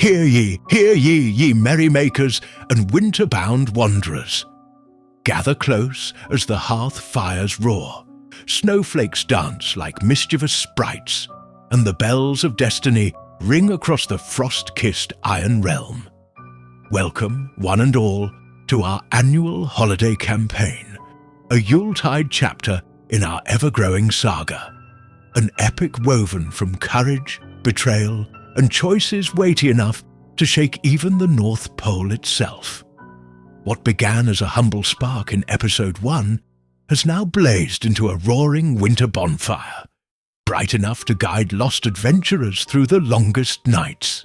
hear ye, ye merrymakers and winter-bound wanderers. Gather close as the hearth fires roar, snowflakes dance like mischievous sprites, and the bells of destiny ring across the frost-kissed Iron Realm. Welcome, one and all, to our annual holiday campaign, a Yuletide chapter in our ever-growing saga, an epic woven from courage, betrayal, and choices weighty enough to shake even the North Pole itself. What began as a humble spark in Episode 1 has now blazed into a roaring winter bonfire, bright enough to guide lost adventurers through the longest nights.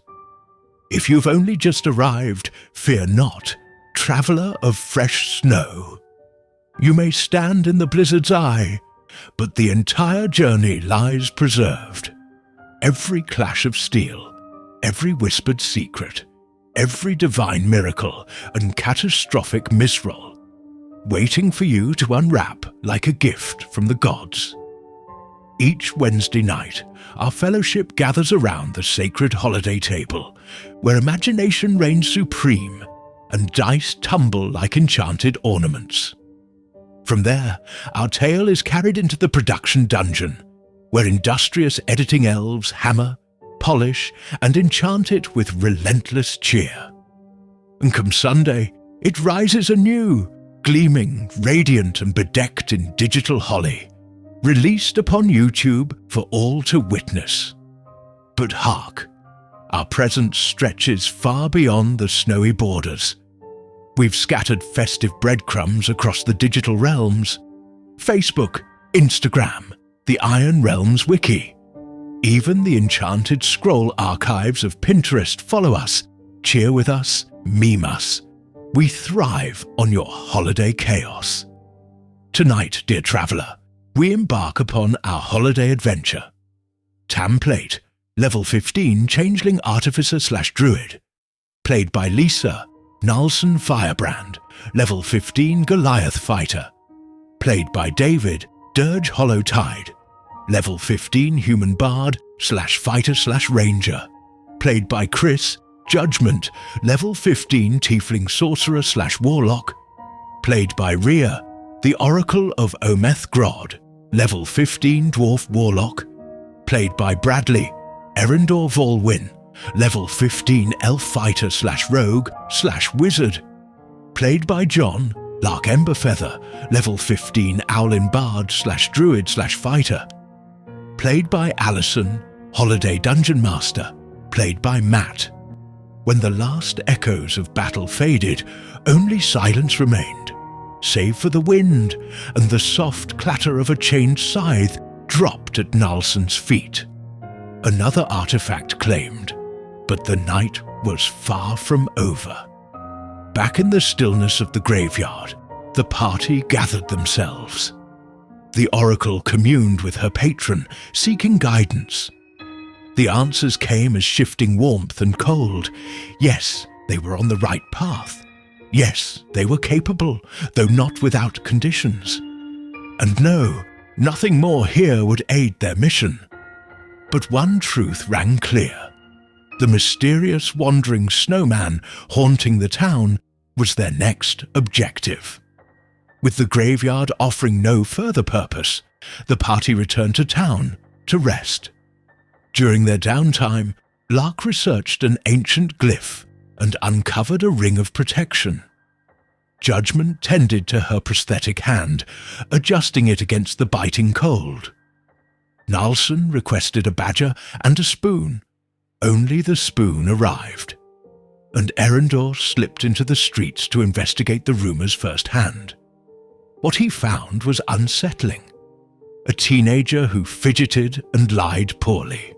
If you've only just arrived, fear not, traveller of fresh snow. You may stand in the blizzard's eye, but the entire journey lies preserved. Every clash of steel, every whispered secret, every divine miracle and catastrophic misroll, waiting for you to unwrap like a gift from the gods. Each Wednesday night, our fellowship gathers around the sacred holiday table, where imagination reigns supreme and dice tumble like enchanted ornaments. From there, our tale is carried into the production dungeon, where industrious editing elves hammer, polish, and enchant it with relentless cheer. And come Sunday, it rises anew, gleaming, radiant, and bedecked in digital holly, released upon YouTube for all to witness. But hark, our presence stretches far beyond the snowy borders. We've scattered festive breadcrumbs across the digital realms: Facebook, Instagram, the Iron Realms Wiki. Even the enchanted scroll archives of Pinterest follow us, cheer with us, meme us. We thrive on your holiday chaos. Tonight, dear traveller, we embark upon our holiday adventure. Tamplate, level 15 Changeling Artificer/Druid. Played by Lisa, Nalson Firebrand, level 15 Goliath Fighter. Played by David, Dirge Hollow Tide, level 15 Human Bard/Fighter/Ranger. Played by Chris, Judgment, level 15 Tiefling Sorcerer/Warlock. Played by Rhea, the Oracle of Ometh Grod, level 15 Dwarf Warlock. Played by Bradley, Erendor Volwyn, level 15 Elf Fighter/Rogue/Wizard. Played by John, Lark Emberfeather, level 15 Owlin Bard/Druid/Fighter. Played by Allison, Holiday Dungeon Master. Played by Matt. When the last echoes of battle faded, only silence remained, save for the wind and the soft clatter of a chained scythe dropped at Nalson's feet. Another artifact claimed, but the night was far from over. Back in the stillness of the graveyard, the party gathered themselves. The Oracle communed with her patron, seeking guidance. The answers came as shifting warmth and cold. Yes, they were on the right path. Yes, they were capable, though not without conditions. And no, nothing more here would aid their mission. But one truth rang clear. The mysterious wandering snowman haunting the town was their next objective. With the graveyard offering no further purpose, the party returned to town to rest. During their downtime, Lark researched an ancient glyph and uncovered a ring of protection. Judgment tended to her prosthetic hand, adjusting it against the biting cold. Nalson requested a badger and a spoon. Only the spoon arrived. And Erendor slipped into the streets to investigate the rumours firsthand. What he found was unsettling. A teenager who fidgeted and lied poorly.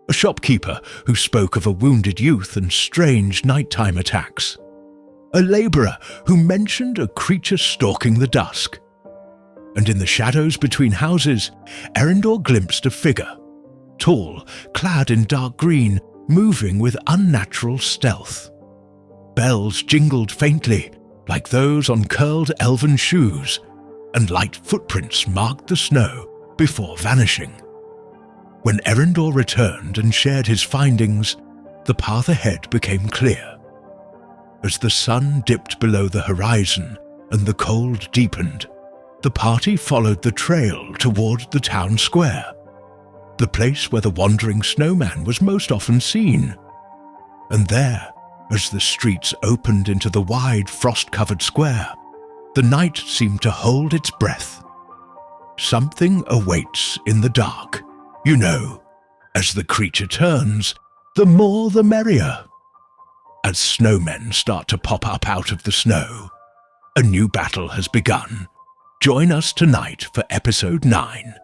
A shopkeeper who spoke of a wounded youth and strange nighttime attacks. A labourer who mentioned a creature stalking the dusk. And in the shadows between houses, Erendor glimpsed a figure, tall, clad in dark green, moving with unnatural stealth. Bells jingled faintly, like those on curled elven shoes, and light footprints marked the snow before vanishing. When Erendor returned and shared his findings, The path ahead became clear. As the sun dipped below the horizon and the cold deepened, the party followed the trail toward the town square, the place where the wandering snowman was most often seen. And there, as the streets opened into the wide frost-covered square, the night seemed to hold its breath. Something awaits in the dark. You know, as the creature turns, the more the merrier. As snowmen start to pop up out of the snow, a new battle has begun. Join us tonight for Episode 9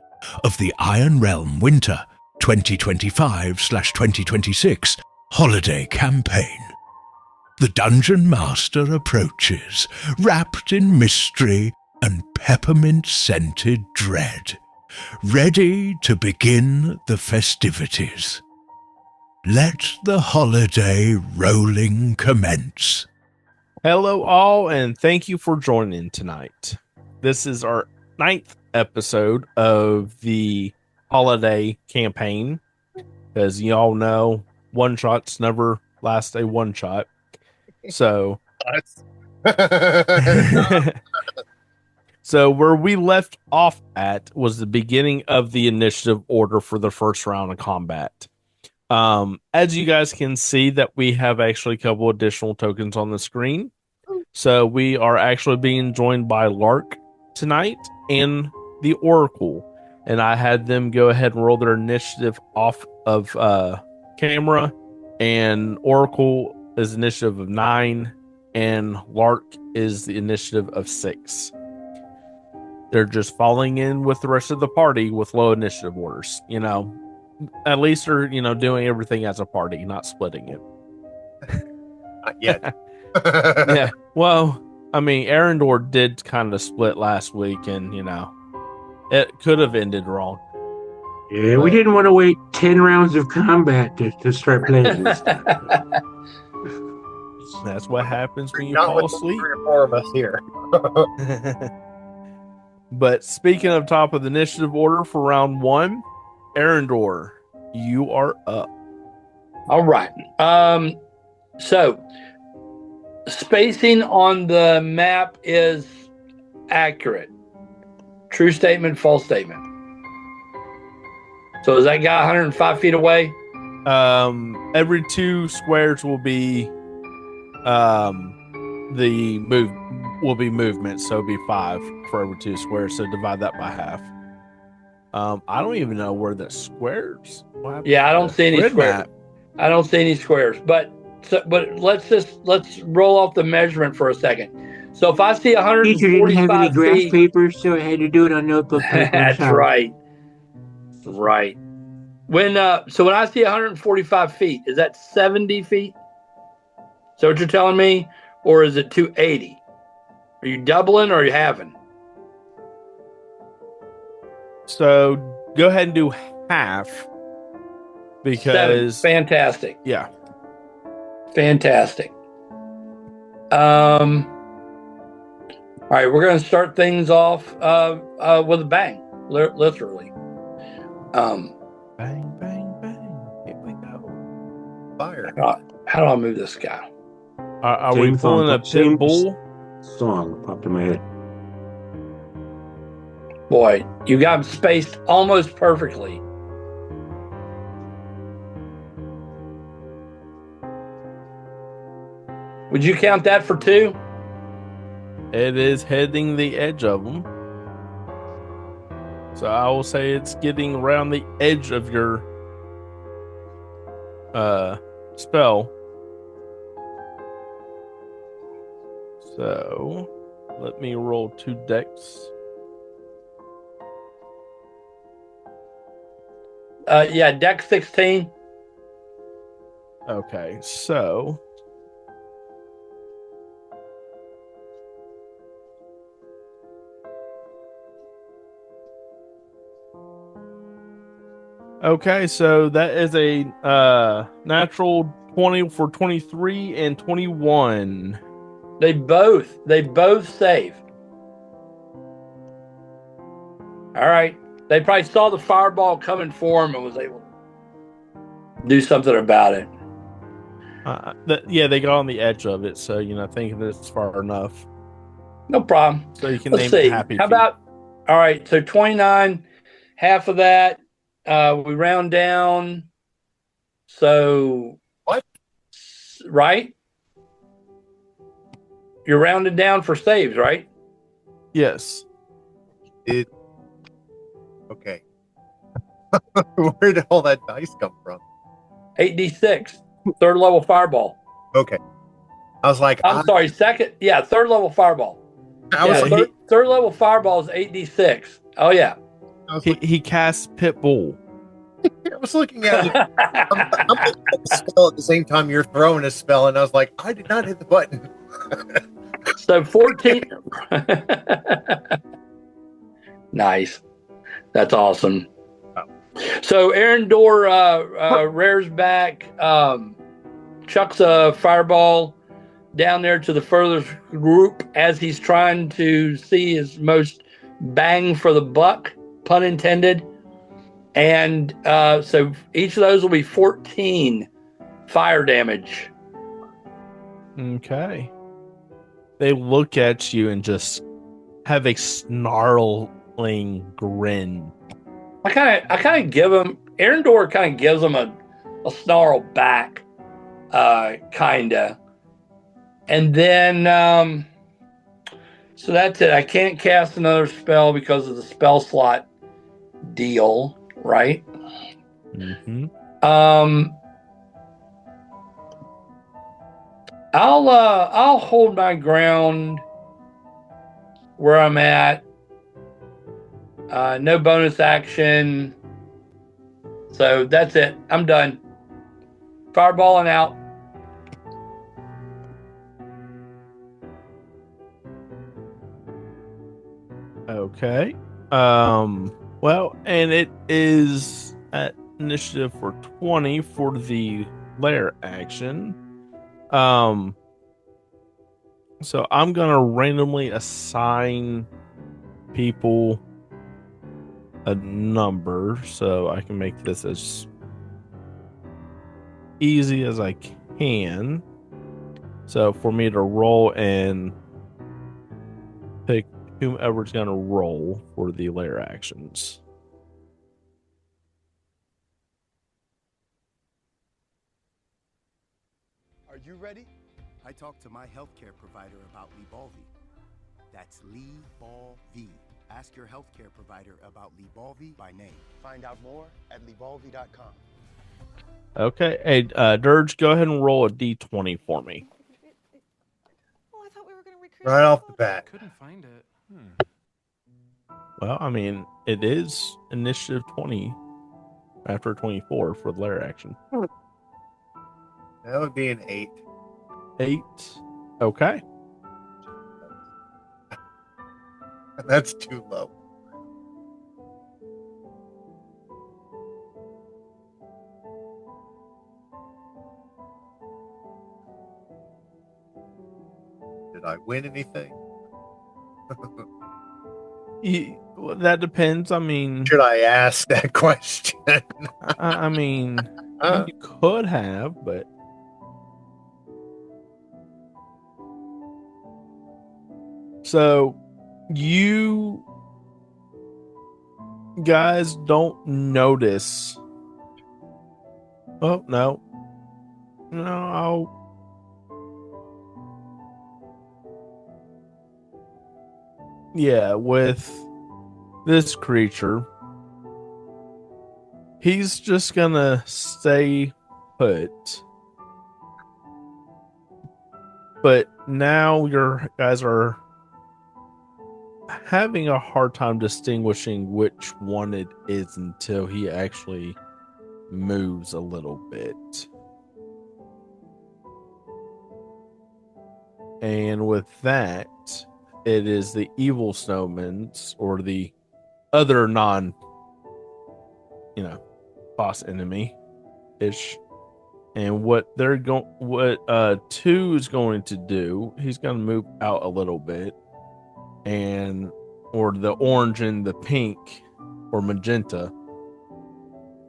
of the Iron Realm Winter 2025/2026 Holiday Campaign. The Dungeon Master approaches, wrapped in mystery and peppermint-scented dread, ready to begin the festivities. Let the holiday rolling commence. Hello all, and thank you for joining tonight. This is our 9th episode of the holiday campaign. As you all know, one-shots never last a one-shot. So, so where we left off at was the beginning of the initiative order for the first round of combat. As you guys can see that we have actually a couple additional tokens on the screen. So we are actually being joined by Lark tonight and the Oracle. And I had them go ahead and roll their initiative off of camera. And Oracle is initiative of 9 and Lark is the initiative of 6. They're just falling in with the rest of the party with low initiative orders. You know, at least they're, doing everything as a party, not splitting it. Not yet. Yeah. Well, I mean, Arendor did kind of split last week and, it could have ended wrong. Yeah, we didn't want to wait 10 rounds of combat to start playing this time. That's what happens when you Not fall with asleep. 3 or 4 of us here. But speaking of top of the initiative order for round 1, Arendor, you are up. All right. So spacing on the map is accurate. True statement, false statement. So is that guy 105 feet away? Every 2 squares will be movement, so it'll be 5 for every 2 squares. So divide that by half. I don't even know where the squares. Yeah, I don't see any squares. Map. I don't see any squares. But let's roll off the measurement for a second. So if I see Teacher didn't have any 145 graph feet, paper, so I had to do it on notebook paper. that's right. Right. When I see 145 feet, is that 70 feet? Is that what you're telling me? Or is it 280? Are you doubling or are you halving? So go ahead and do half because 7. Fantastic. Yeah. Fantastic. All right, we're going to start things off with a bang, literally. Bang, bang, bang. Here we go. Fire. How do I move this guy? Are we pulling a pit bull? Song popped in my head. Boy, you got him spaced almost perfectly. Would you count that for 2? It is heading the edge of them. So I will say it's getting around the edge of your spell. So let me roll 2 decks. Yeah, deck 16. Okay, so that is a natural 20 for 23 and 21. They both save. All right. They probably saw the fireball coming for him and was able to do something about it. Yeah, they got on the edge of it, so thinking that it's far enough, No problem. so you can Let's name it see. Happy How Feet. about, all right, so 29, half of that, we round down. So, What? right? You're rounded down for saves, right? Yes. Did okay. Where did all that dice come from? 8d6, third level fireball. Okay. I was like, I'm sorry, second. Yeah, third level fireball. I was Yeah, like, third level fireball is 8d6. Oh, yeah. I was, He casts Pitbull. I was looking at it. I'm looking at the spell at the same time you're throwing a spell, and I was like, I did not hit the button. So 14. Nice. That's awesome. So Aaron Dorr rears back, chucks a fireball down there to the furthest group as he's trying to see his most bang for the buck, pun intended. And so each of those will be 14 fire damage. Okay. They look at you and just have a snarling grin. I kind of give him, Aaron Dorr kind of gives him a snarl back, kind of. And then, so that's it. I can't cast another spell because of the spell slot deal, right? Mm-hmm. I'll hold my ground where I'm at. No bonus action. So that's it. I'm done. Fireballing out. Okay. Well, and it is at initiative for 20 for the lair action. So I'm gonna randomly assign people a number so I can make this as easy as I can. So for me to roll and pick whomever's gonna roll for the lair actions. Are you ready? I talked to my healthcare provider about Lybalvi. That's Lybalvi. Ask your healthcare provider about Lybalvi by name. Find out more at Lybalvi.com. Okay, hey, Dirge, go ahead and roll a d20 for me. Oh, I thought we were going to recreate Right off the bat. Couldn't find it. Well, I mean, it is initiative 20 after 24 for the lair action. That would be an 8. 8. Okay. That's too low. Did I win anything? Well, that depends. I mean, Should I ask that question? I mean, you could have, but so you guys don't notice. Oh no, no. Yeah, with this creature, he's just gonna stay put. But now your guys are having a hard time distinguishing which one it is until he actually moves a little bit. And with that, it is the evil snowmans or the other non, boss enemy ish. And what they're going, what 2 is going to do, he's going to move out a little bit, or the orange and the pink or magenta,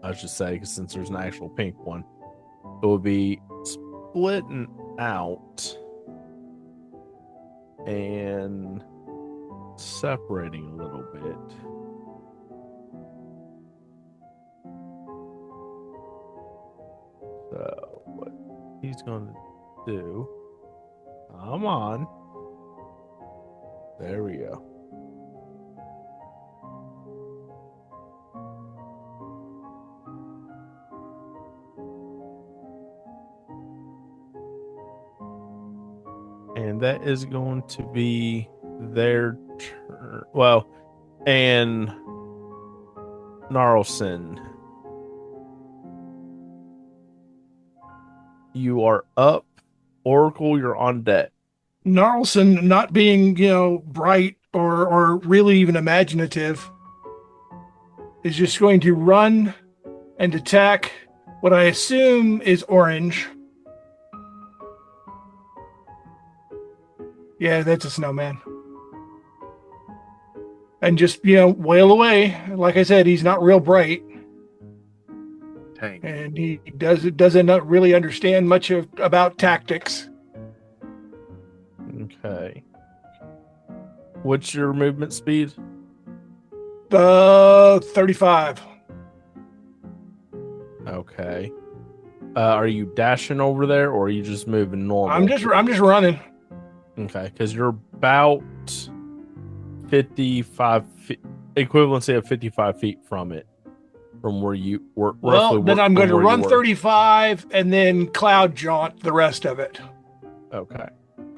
I should say, because since there's an actual pink one, it will be splitting out and separating a little bit. So what he's going to do, come on. There we go. And that is going to be their turn. Well, and Gnarlson, you are up. Oracle, you're on deck. Gnarlson, not being, bright or really even imaginative, is just going to run and attack what I assume is orange. Yeah, that's a snowman. And just, wail away. Like I said, he's not real bright. Tank. And he doesn't really understand much about tactics. Okay. What's your movement speed? 35. Okay. Are you dashing over there, or are you just moving normal? I'm just running. Okay, because you're about 55 feet, equivalency of 55 feet from it, from where you were. Well, then I'm going to run 35 and then cloud jaunt the rest of it. Okay.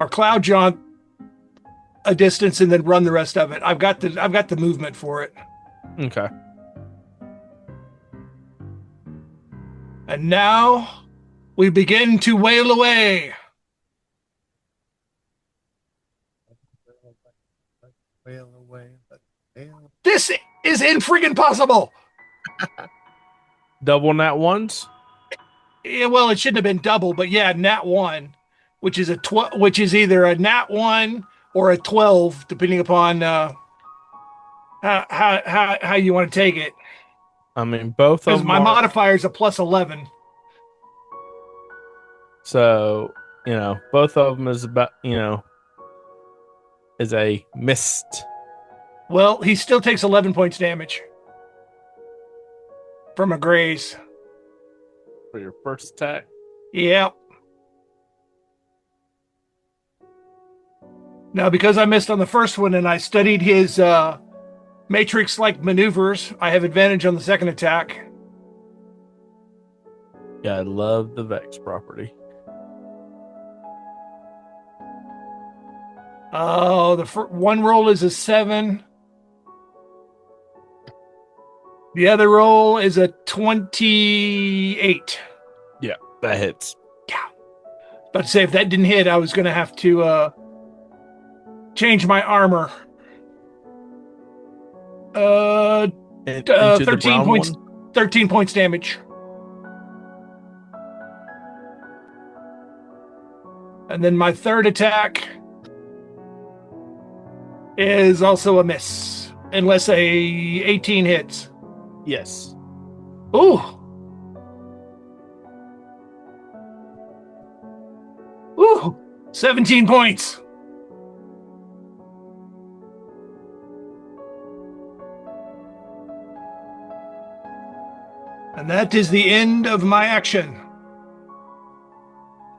Or cloud jaunt a distance and then run the rest of it. I've got the movement for it. Okay. And now we begin to wail away. Wail away, but wail. This is infreaking possible. Double nat ones? Yeah, well, it shouldn't have been double, but yeah, nat 1, which is which is either a nat 1 or a 12, depending upon how you want to take it. I mean, both of Because them my are, modifier is a plus 11. so, both of them is about, is a missed. Well, he still takes 11 points damage from a graze. For your first attack. Yeah. Now, because I missed on the first one and I studied his matrix-like maneuvers, I have advantage on the second attack. Yeah, I love the Vex property. Oh, the one roll is a 7. The other roll is a 28. Yeah, that hits. Yeah. But to say, if that didn't hit, I was going to have to change my armor. Into 13 points. one? 13 points damage. And then my third attack is also a miss, unless a 18 hits. Yes. Ooh. Ooh. 17 points. And that is the end of my action.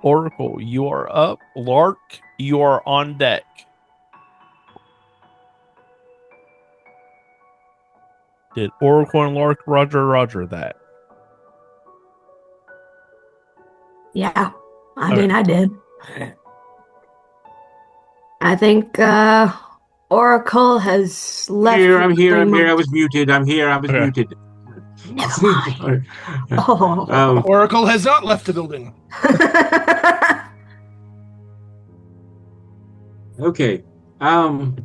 Oracle, you are up. Lark, you are on deck. Did Oracle and Lark roger that? Yeah, I Okay. mean, I did. I think Oracle has left. I'm here. I the- was muted. I was Okay. muted. Oh. Oracle has not left the building. Okay. I'm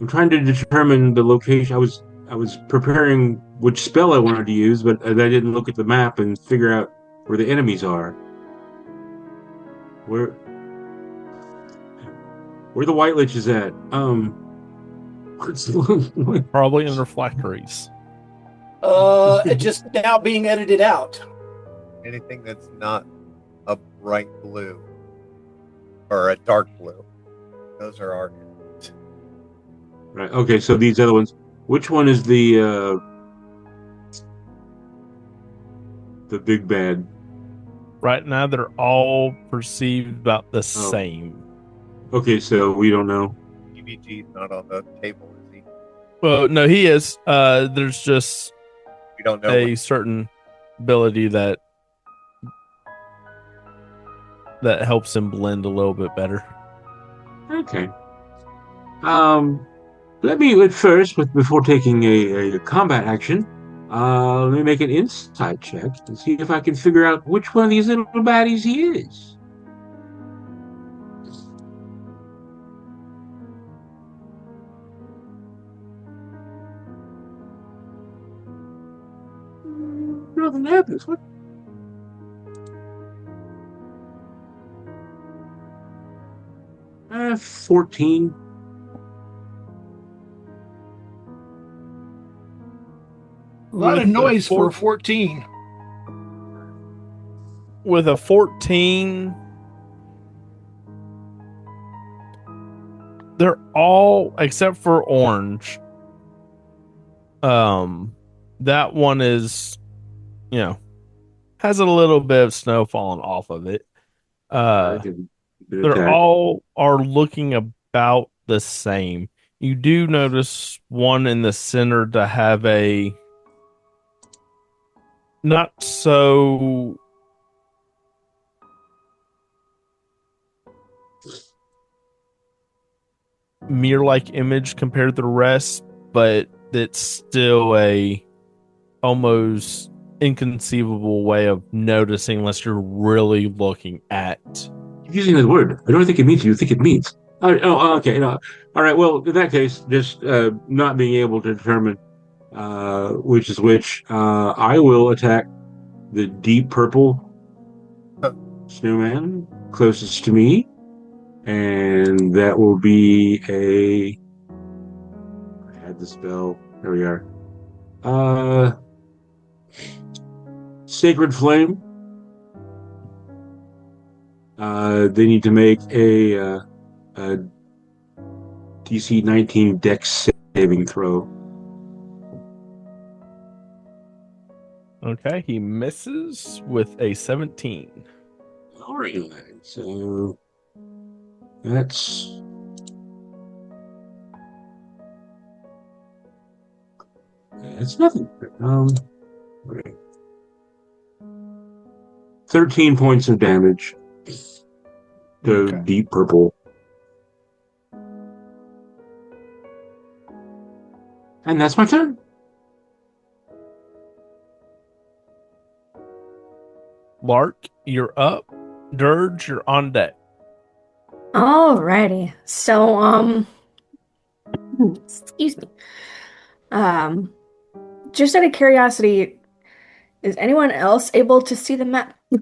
trying to determine the location. I was preparing which spell I wanted to use, but I didn't look at the map and figure out where the enemies are. Where the White Lich is at? Probably in reflectories. Just now being edited out. Anything that's not a bright blue or a dark blue. Those are our units. Right. Okay. So these other ones. Which one is the big bad? Right now, they're all perceived about the same. Okay, so we don't know. EBG's not on the table, is he? Well, no, he is. There's just We don't know. a certain ability that helps him blend a little bit better. Okay. Let me before taking a combat action, let me make an insight check to see if I can figure out which one of these little baddies he is. Nothing happens. What? Uh, 14. A lot of With noise a for 14. With a 14, they're all except for orange. That one is, has a little bit of snow falling off of it. They're all are looking about the same. You do notice one in the center to have a not so mirror-like image compared to the rest, but it's still a almost inconceivable way of noticing unless you're really looking at. Using this word, I don't think it means you think it means. Okay. No. All right. Well, in that case, just not being able to determine which is which, I will attack the deep purple snowman closest to me, and that will be a. I had the spell. There we are. Sacred Flame. They need to make a DC 19 Dex saving throw. Okay, he misses with a 17. All right, so that's nothing. 13 points of damage to deep purple. And that's my turn. Lark, you're up. Dirge, you're on deck. Alrighty. So, excuse me. Just out of curiosity, is anyone else able to see the map? See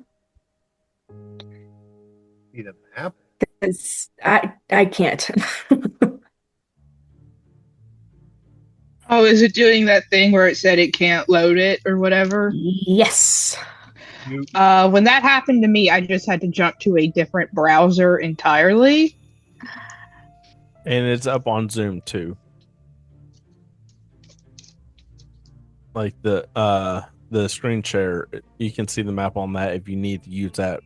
the map? 'Cause I can't. Oh, is it doing that thing where it said it can't load it or whatever? Yes. When that happened to me, I just had to jump to a different browser entirely. And it's up on Zoom too. Like the screen share, you can see the map on that if you need to use that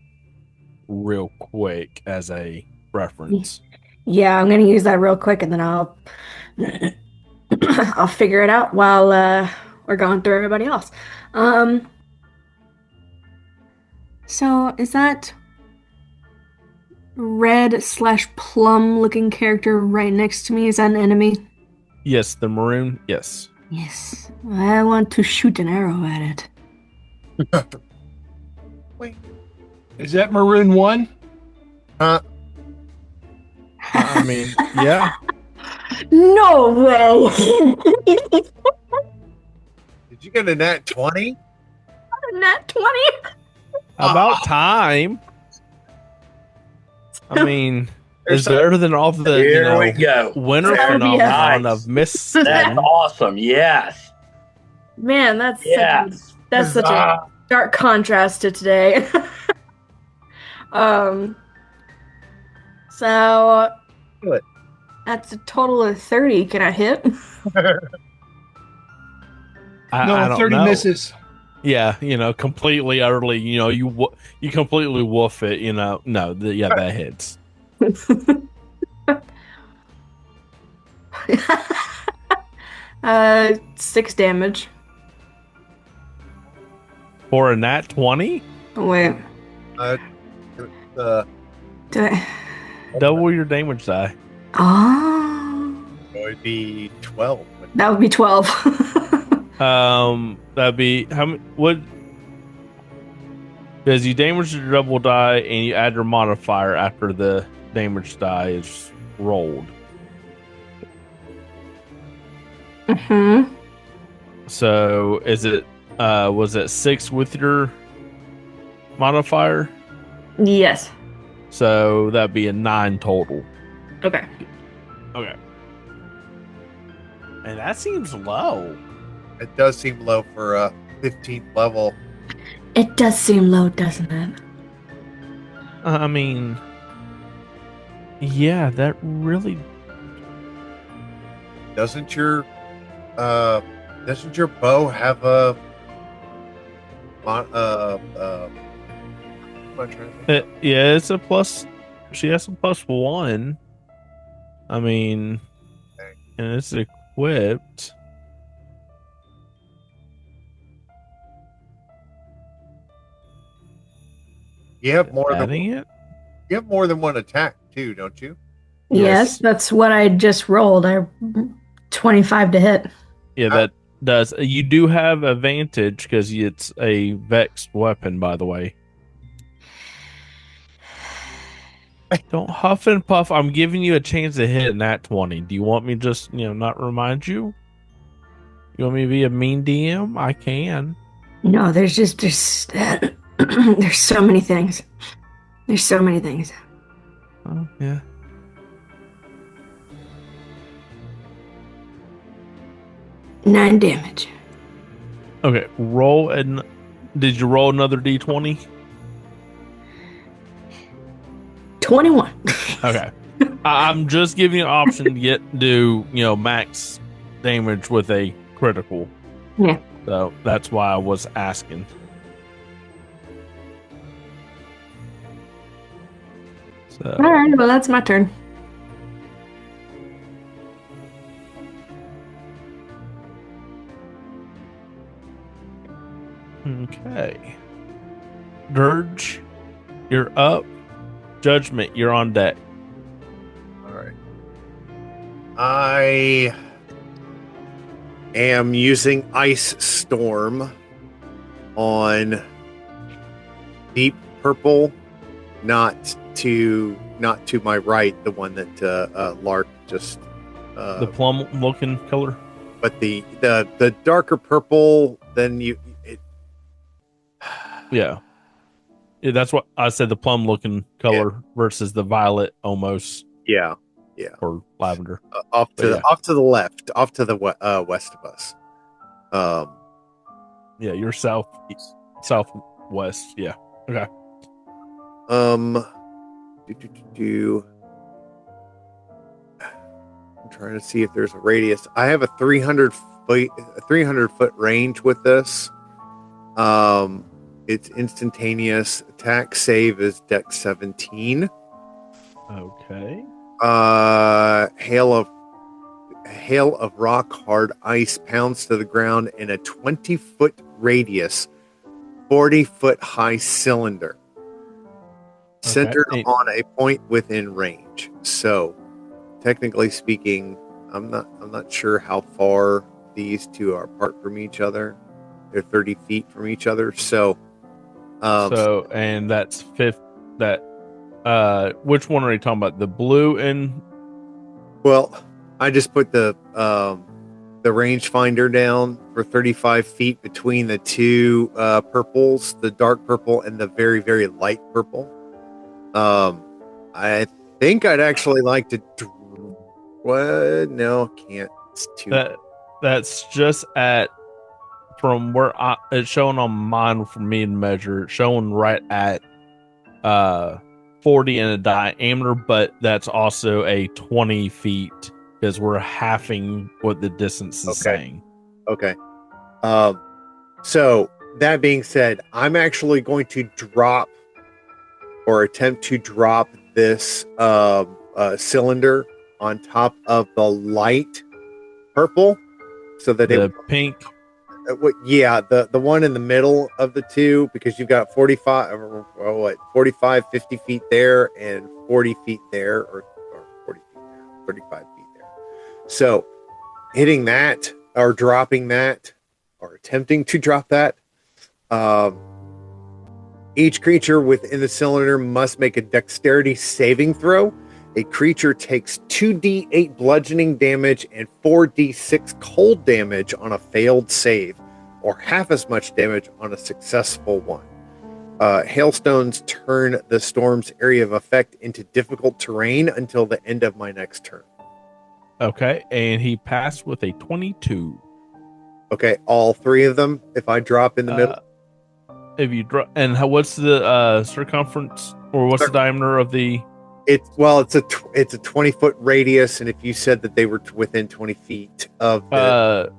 real quick as a reference. Yeah, I'm gonna use that real quick, and then I'll I'll figure it out while we're going through everybody else. So is that red/plum looking character right next to me? Is that an enemy? Yes, the maroon. Yes. Yes. I want to shoot an arrow at it. Wait. Is that Maroon 1? I mean, yeah. No way! Did you get a nat 20? Nat 20? About time. I mean, it's There's better than all the Here we go. winter That'll be phenomenon nice. of mist. That's awesome. Yes. Man, that's Yes. such a stark contrast to today. So Good. that's a total of 30. Can I hit? I don't 30 know. misses. Yeah, completely, utterly, you completely woof it, No, that hits. 6 damage. For a nat 20, Oh, wait. Uh, Did I? double your damage die. Oh, it would be 12. that would be 12. That'd be how many? What? Because you damage your double die and you add your modifier after the damage die is rolled. Mm-hmm. So was it 6 with your modifier? Yes. So that'd be a 9 total. Okay. Okay. And that seems low. It does seem low for a 15th level. It does seem low, doesn't it? I mean, yeah, that really. Doesn't your bow have a what am I trying to think? Yeah, it's a plus. She has a +1. I mean, and it's equipped. You have more Adding than it? you have more than one attack too, don't you? Yes, that's what I just rolled. 25 to hit. Yeah, that does. You do have advantage because it's a vexed weapon, by the way. Don't huff and puff. I'm giving you a chance to hit nat 20. Do you want me just, not remind you? You want me to be a mean DM? I can. No, there's there's so many things. There's so many things. Oh, yeah. Nine damage. Okay, roll and did you roll another d20? 21. Okay. I'm just giving you an option to do max damage with a critical. Yeah. So that's why I was asking. So All right, well, that's my turn. okay. Dirge, you're up. Judgment, you're on deck. All right. I am using Ice Storm on Deep Purple, not to my right, the one that Lark just The plum looking color. but the darker purple than Yeah. Yeah, that's what I said, the plum looking color versus the violet almost. Yeah. Or lavender. Off to the left, off to the west of us. Yeah, you're southwest. Yeah. Okay. I'm trying to see if there's a radius. I have a 300 foot range with this. It's instantaneous. Attack save is Dex 17. Okay. Hail of rock hard ice pounds to the ground in a 20-foot radius, 40-foot high cylinder, centered on a point within range. So, technically speaking, I'm not sure how far these two are apart from each other. They're 30 feet from each other. So, and that's fifth. Which one are you talking about? The blue and. Well, I just put the rangefinder down for 35 feet between the two purples, the dark purple and the very, very light purple. I think I'd actually like to. What? No, can't. It's too. That's just at. From where it's showing on mine for me to measure, it's showing right at 40 in a diameter, but that's also a 20 feet because we're halving what the distance is saying. Okay. So that being said, I'm actually going to drop or attempt to drop this cylinder on top of the light purple so that The pink. the one in the middle of the two, because you've got 45, 50 feet there and 40 feet there, or 40 feet there, 35 feet there. So hitting that or dropping that or attempting to drop that, each creature within the cylinder must make a dexterity saving throw. A creature takes 2d8 bludgeoning damage and 4d6 cold damage on a failed save, or half as much damage on a successful one. Hailstones turn the storm's area of effect into difficult terrain until the end of my next turn. Okay, and he passed with a 22. Okay, all three of them. If I drop in the middle, if you drop, and what's the circumference, or what's the diameter of the? It's a 20-foot radius, and if you said that they were within 20 feet of the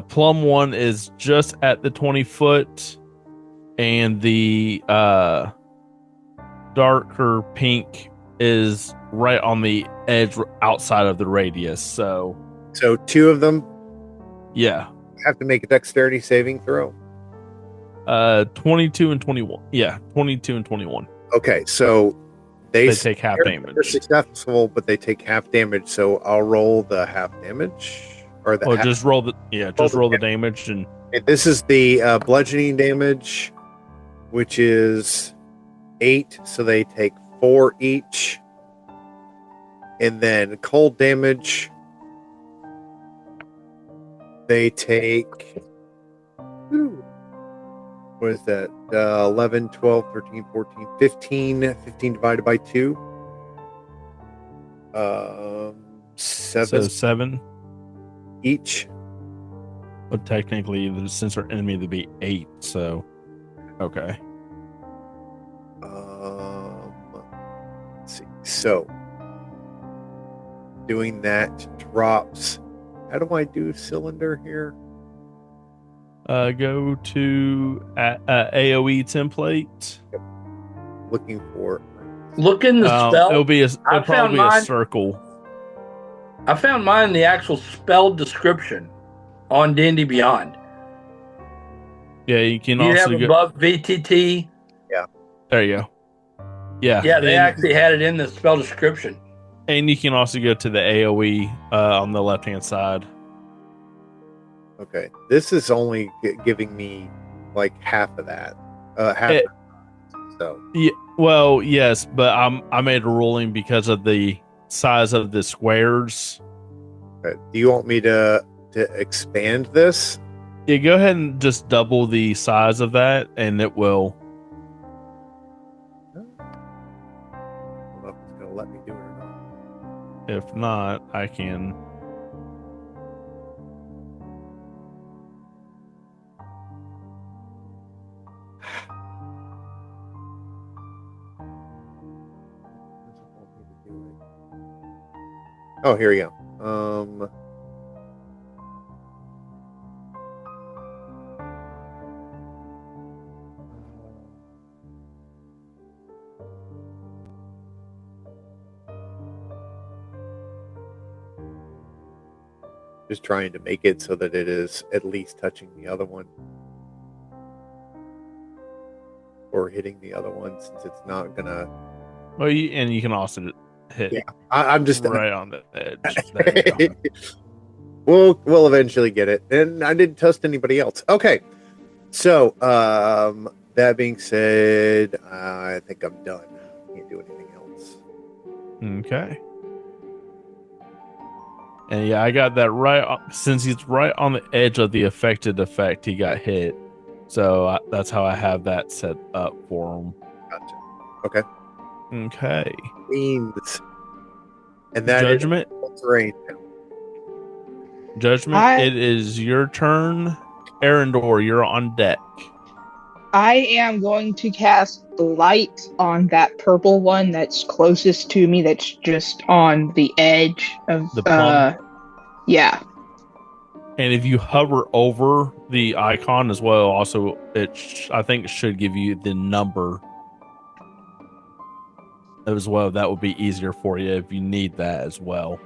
plum one is just at the 20-foot, and the darker pink is right on the edge outside of the radius. So two of them, have to make a dexterity saving throw. 22 and 21. Yeah, 22 and 21. Okay, so they take half damage. They're successful, but they take half damage. So I'll roll the half damage, or the just roll the the damage. And this is the bludgeoning damage, which is 8. So they take 4 each, and then cold damage, they take. What is that? 11, 12, 13, 14, 15. 15 divided by 2. 7. So 7 each. But technically, since our enemy, would be 8. So, okay. Let's see. So, doing that drops. How do I do cylinder here? Go to AOE template. Looking for. Look in the spell. It'll probably be a circle. I found mine in the actual spell description on D&D Beyond. Yeah, you can you also have go above VTT. Yeah. There you go. Yeah. Yeah, they actually had it in the spell description. And you can also go to the AOE on the left-hand side. Okay, this is only giving me like half of that. So yeah, well, yes, but I made a ruling because of the size of the squares. Okay. Do you want me to expand this? Yeah, go ahead and just double the size of that, and it will. I don't know if it's going to let me do it or not. If not, I can. Oh, here we go. Just trying to make it so that it is at least touching the other one, or hitting the other one, since it's not gonna. Well, you can also hit. Yeah, I'm just right on the edge. We'll eventually get it, and I didn't test anybody else. Okay, so that being said, I think I'm done. Can't do anything else. Okay. And yeah, I got that right. Since he's right on the edge of the affected effect, he got hit. So that's how I have that set up for him. Gotcha. Okay. Okay. Means. And that Judgment. Terrain. Judgment. It is your turn. Arendor, you're on deck. I am going to cast Blight on that purple one that's closest to me, that's just on the edge of The plum? Yeah. And if you hover over the icon as well, also I think it should give you the number as well. That would be easier for you if you need that as well.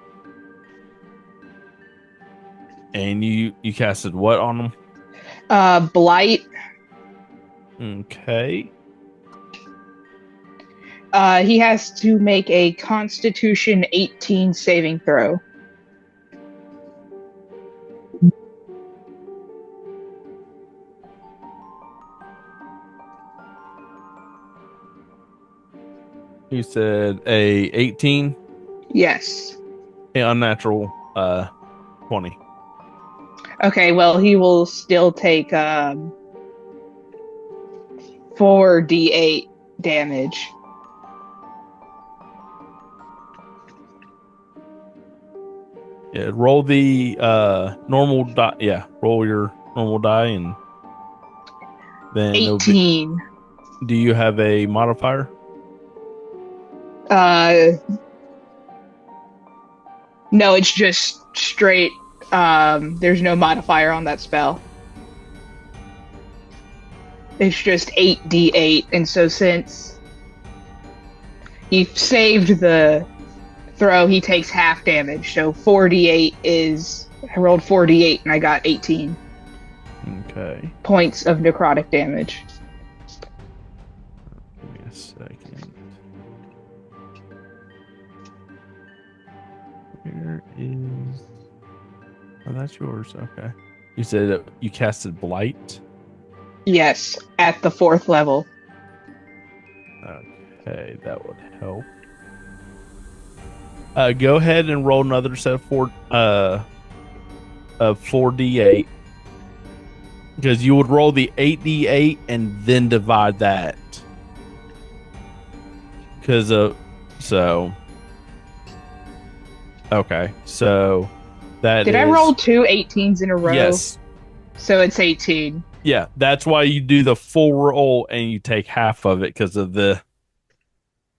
And you casted what on them? Blight. Okay. He has to make a Constitution 18 saving throw. You said a 18? Yes. Unnatural 20. Okay, well, he will still take 4d8 damage. Yeah, roll the normal die. Yeah, roll your normal die and then 18. Do you have a modifier? No, it's just straight. There's no modifier on that spell. It's just 8d8, and so since he saved the throw, he takes half damage. So 4d8 is... I rolled 4d8 and I got 18. Okay. Points of necrotic damage. Give me a second. Where is... Oh, that's yours. Okay. You said that you casted Blight? Yes, at the 4th level. Okay, that would help. Go ahead and roll another set of 4d8. Because you would roll the 8d8 and then divide that. Because okay, so that Did I roll 2 18s in a row? Yes. So it's 18. Yeah, that's why you do the full roll and you take half of it because of the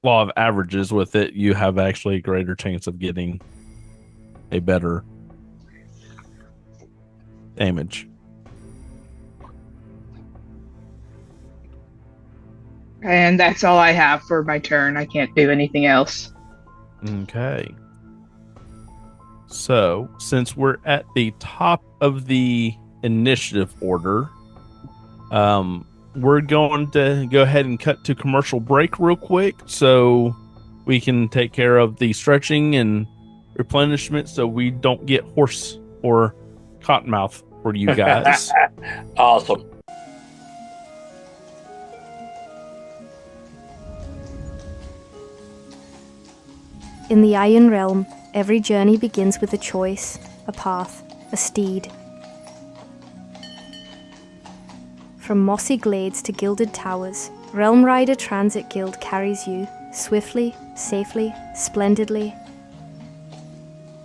law of averages. With it, you have actually a greater chance of getting a better damage. And that's all I have for my turn. I can't do anything else. Okay. So, since we're at the top of the initiative order, we're going to go ahead and cut to commercial break real quick so we can take care of the stretching and replenishment so we don't get hoarse or cottonmouth for you guys. Awesome. In the Iron Realm, every journey begins with a choice, a path, a steed. From mossy glades to gilded towers, Realm Rider Transit Guild carries you swiftly, safely, splendidly.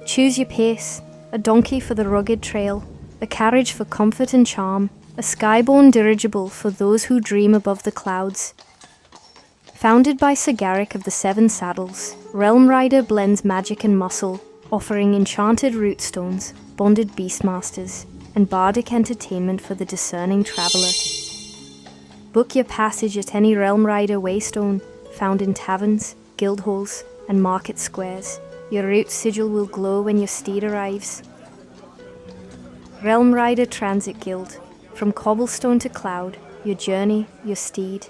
Choose your pace, a donkey for the rugged trail, a carriage for comfort and charm, a skyborne dirigible for those who dream above the clouds. Founded by Sir Garrick of the Seven Saddles, Realm Rider blends magic and muscle, offering enchanted root stones, bonded beastmasters, and bardic entertainment for the discerning traveller. Book your passage at any Realm Rider waystone, found in taverns, guild halls, and market squares. Your route sigil will glow when your steed arrives. Realm Rider Transit Guild. From cobblestone to cloud, your journey, your steed.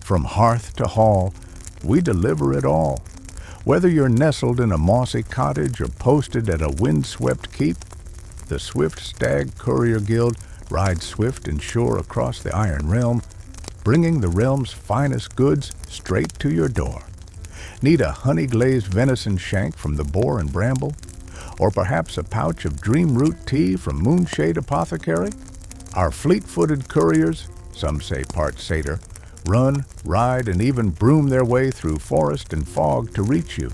From hearth to hall, we deliver it all. Whether you're nestled in a mossy cottage or posted at a windswept keep, the Swift Stag Courier Guild rides swift and sure across the Iron Realm, bringing the realm's finest goods straight to your door. Need a honey-glazed venison shank from the Boar and Bramble? Or perhaps a pouch of Dreamroot tea from Moonshade Apothecary? Our fleet-footed couriers, some say part satyr, run, ride, and even broom their way through forest and fog to reach you.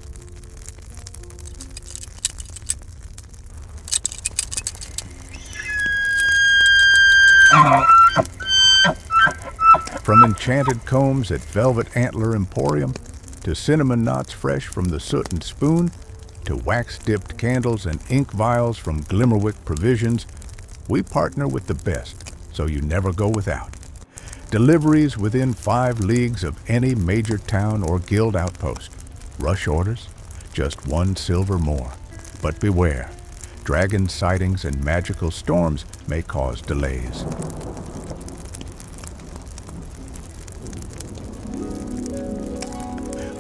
From enchanted combs at Velvet Antler Emporium, to cinnamon knots fresh from the Soot and Spoon, to wax-dipped candles and ink vials from Glimmerwick Provisions, we partner with the best, so you never go without. Deliveries within 5 leagues of any major town or guild outpost. Rush orders, just 1 silver more. But beware, dragon sightings and magical storms may cause delays.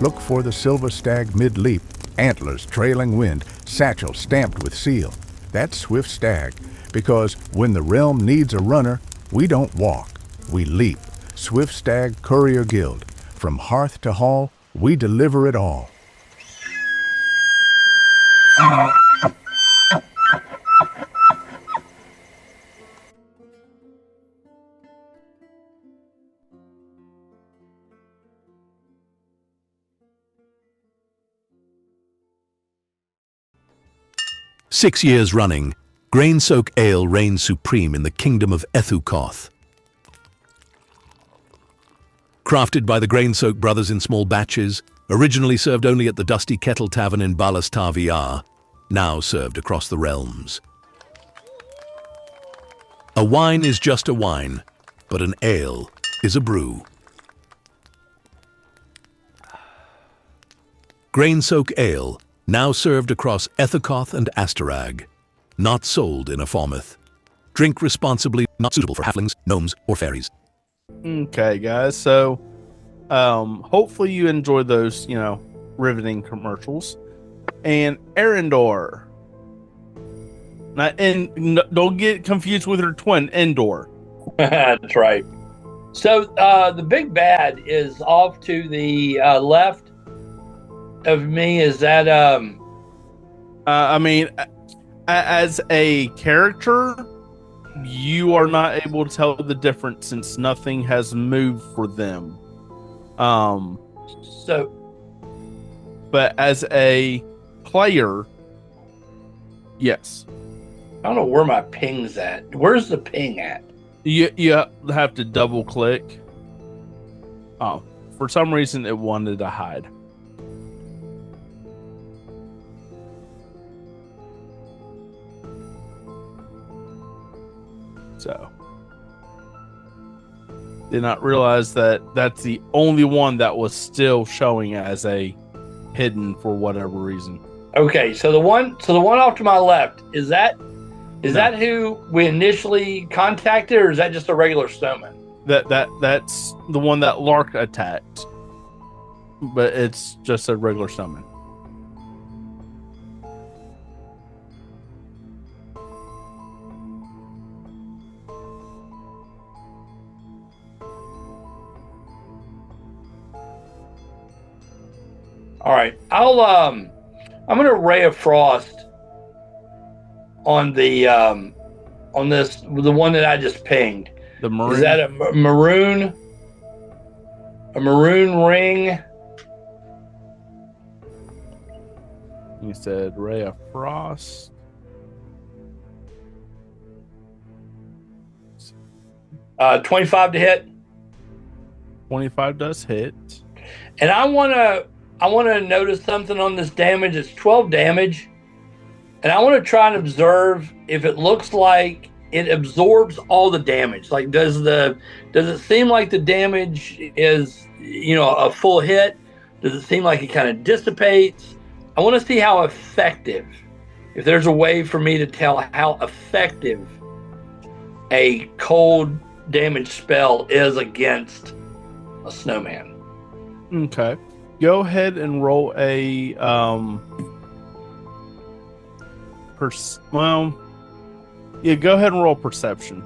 Look for the Silver Stag mid-leap, antlers trailing wind, satchel stamped with seal. That's Swift Stag, because when the realm needs a runner, we don't walk, we leap. Swift Stag Courier Guild. From hearth to hall, we deliver it all. Six years running, Grain-Soak Ale reigns supreme in the kingdom of Ethukoth. Crafted by the Grain-Soak brothers in small batches, originally served only at the Dusty Kettle Tavern in Balastar VR, now served across the realms. A wine is just a wine, but an ale is a brew. Grain-Soak Ale, now served across Ethukoth and Astarag. Not sold in Aformith. Drink responsibly, not suitable for halflings, gnomes, or fairies. Okay, guys, so hopefully you enjoy those, riveting commercials. And Arendor. Don't get confused with her twin, Endor. That's right. So the big bad is off to the left of me. Is that as a character, you are not able to tell the difference since nothing has moved for them. But as a player, yes. I don't know where my ping's at. Where's the ping at? You have to double click. Oh, for some reason it wanted to hide. So, did not realize that that's the only one that was still showing as a hidden for whatever reason. Okay, so the one off to my left, is that who we initially contacted, or is that just a regular snowman? That's the one that Lark attacked, but it's just a regular snowman. All right, I'm gonna Ray of Frost on the the one that I just pinged. The maroon. Is that a maroon? A maroon ring? You said Ray of Frost. 25 to hit. 25 does hit. And I wanna notice something on this damage. It's 12 damage. And I want to try and observe if it looks like it absorbs all the damage. Like, does it seem like the damage is, a full hit? Does it seem like it kind of dissipates? I want to see how effective, if there's a way for me to tell how effective a cold damage spell is against a snowman. Okay. Go ahead and roll a go ahead and roll perception.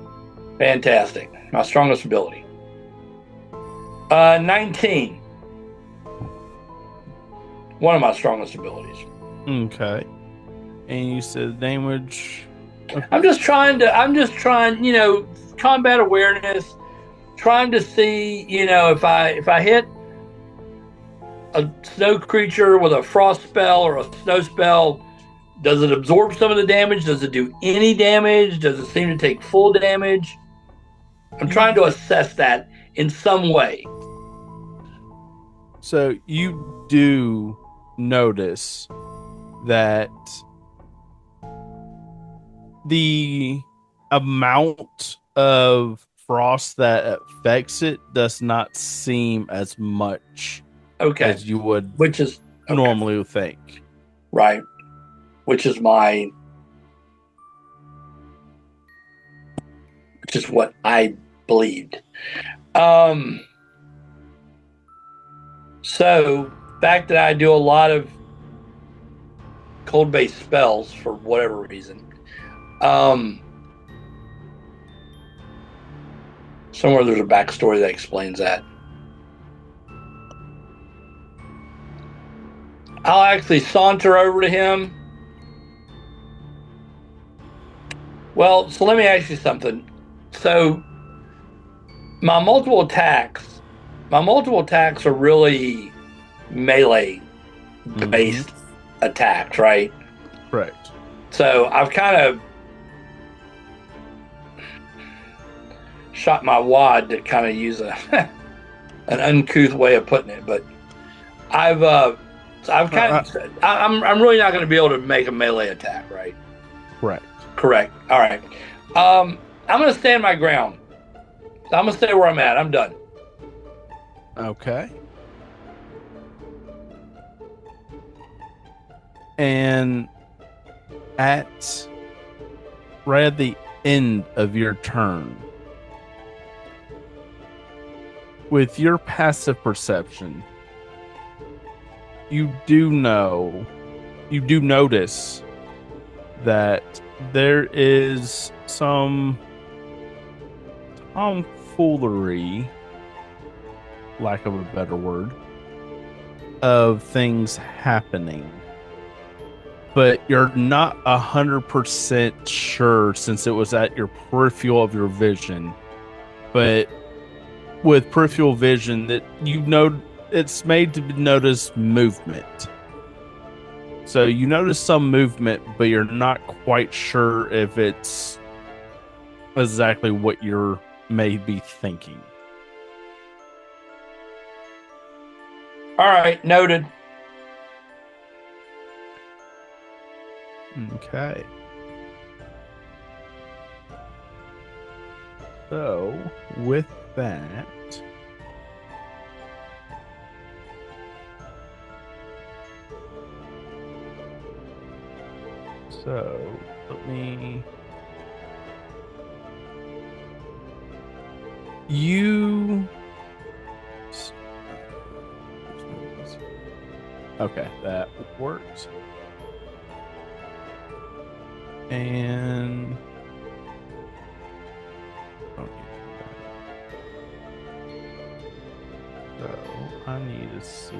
Fantastic. My strongest ability. 19. One of my strongest abilities. Okay. And you said damage. I'm just trying, combat awareness, trying to see, if I hit a snow creature with a frost spell or a snow spell, does it absorb some of the damage? Does it do any damage? Does it seem to take full damage? I'm trying to assess that in some way. So you do notice that the amount of frost that affects it does not seem as much as you would which is normally think. Right. Which is what I believed. So, fact that I do a lot of cold-based spells for whatever reason. Somewhere there's a backstory that explains that. I'll actually saunter over to him. Well, so let me ask you something. So, my multiple attacks are really melee-based attacks, right? Correct. So I've kind of shot my wad to kind of use an uncouth way of putting it, but I'm really not going to be able to make a melee attack, right? Correct. All right. I'm going to stand my ground. I'm going to stay where I'm at. I'm done. Okay. And right at the end of your turn, with your passive perception, you do notice that there is some tomfoolery, lack of a better word, of things happening. But you're not 100% sure since it was at your peripheral of your vision. But with peripheral vision, that it's made to notice movement. So you notice some movement, but you're not quite sure if it's exactly what you're maybe thinking. All right, noted. Okay. So, with that, let me. Okay, that works. And so I need to see.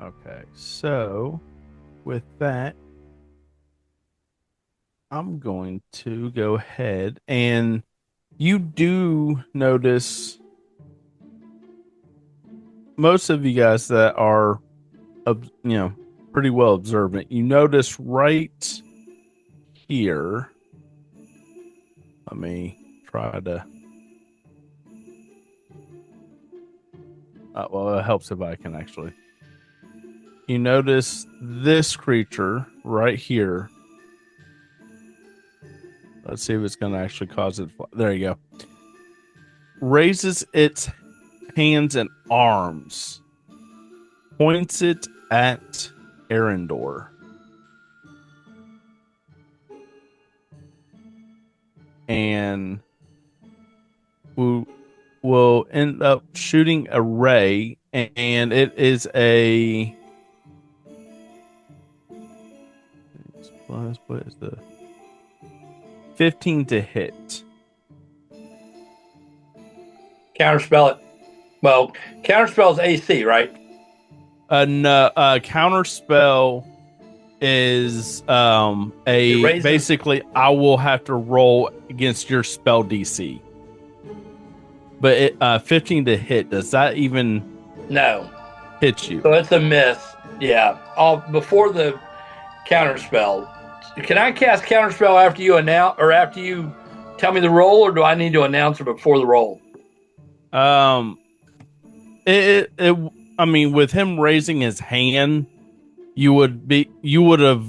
Okay, so with that, I'm going to go ahead, and you do notice most of you guys that are, pretty well observant. You notice right here. Let me try to. Well, it helps if I can actually. You notice this creature right here. Let's see if it's going to actually cause it. There you go. Raises its hands and arms, points it at Arendor, and will end up shooting a ray, and it is a what is the 15 to hit. Counterspell it. Well, counterspell is AC, right? No, counterspell is basically I will have to roll against your spell DC. But it 15 to hit, does that even no hit you? So it's a miss. Yeah. Before the counterspell. Can I cast counterspell after you announce or after you tell me the roll, or do I need to announce it before the roll? I mean, with him raising his hand, you would have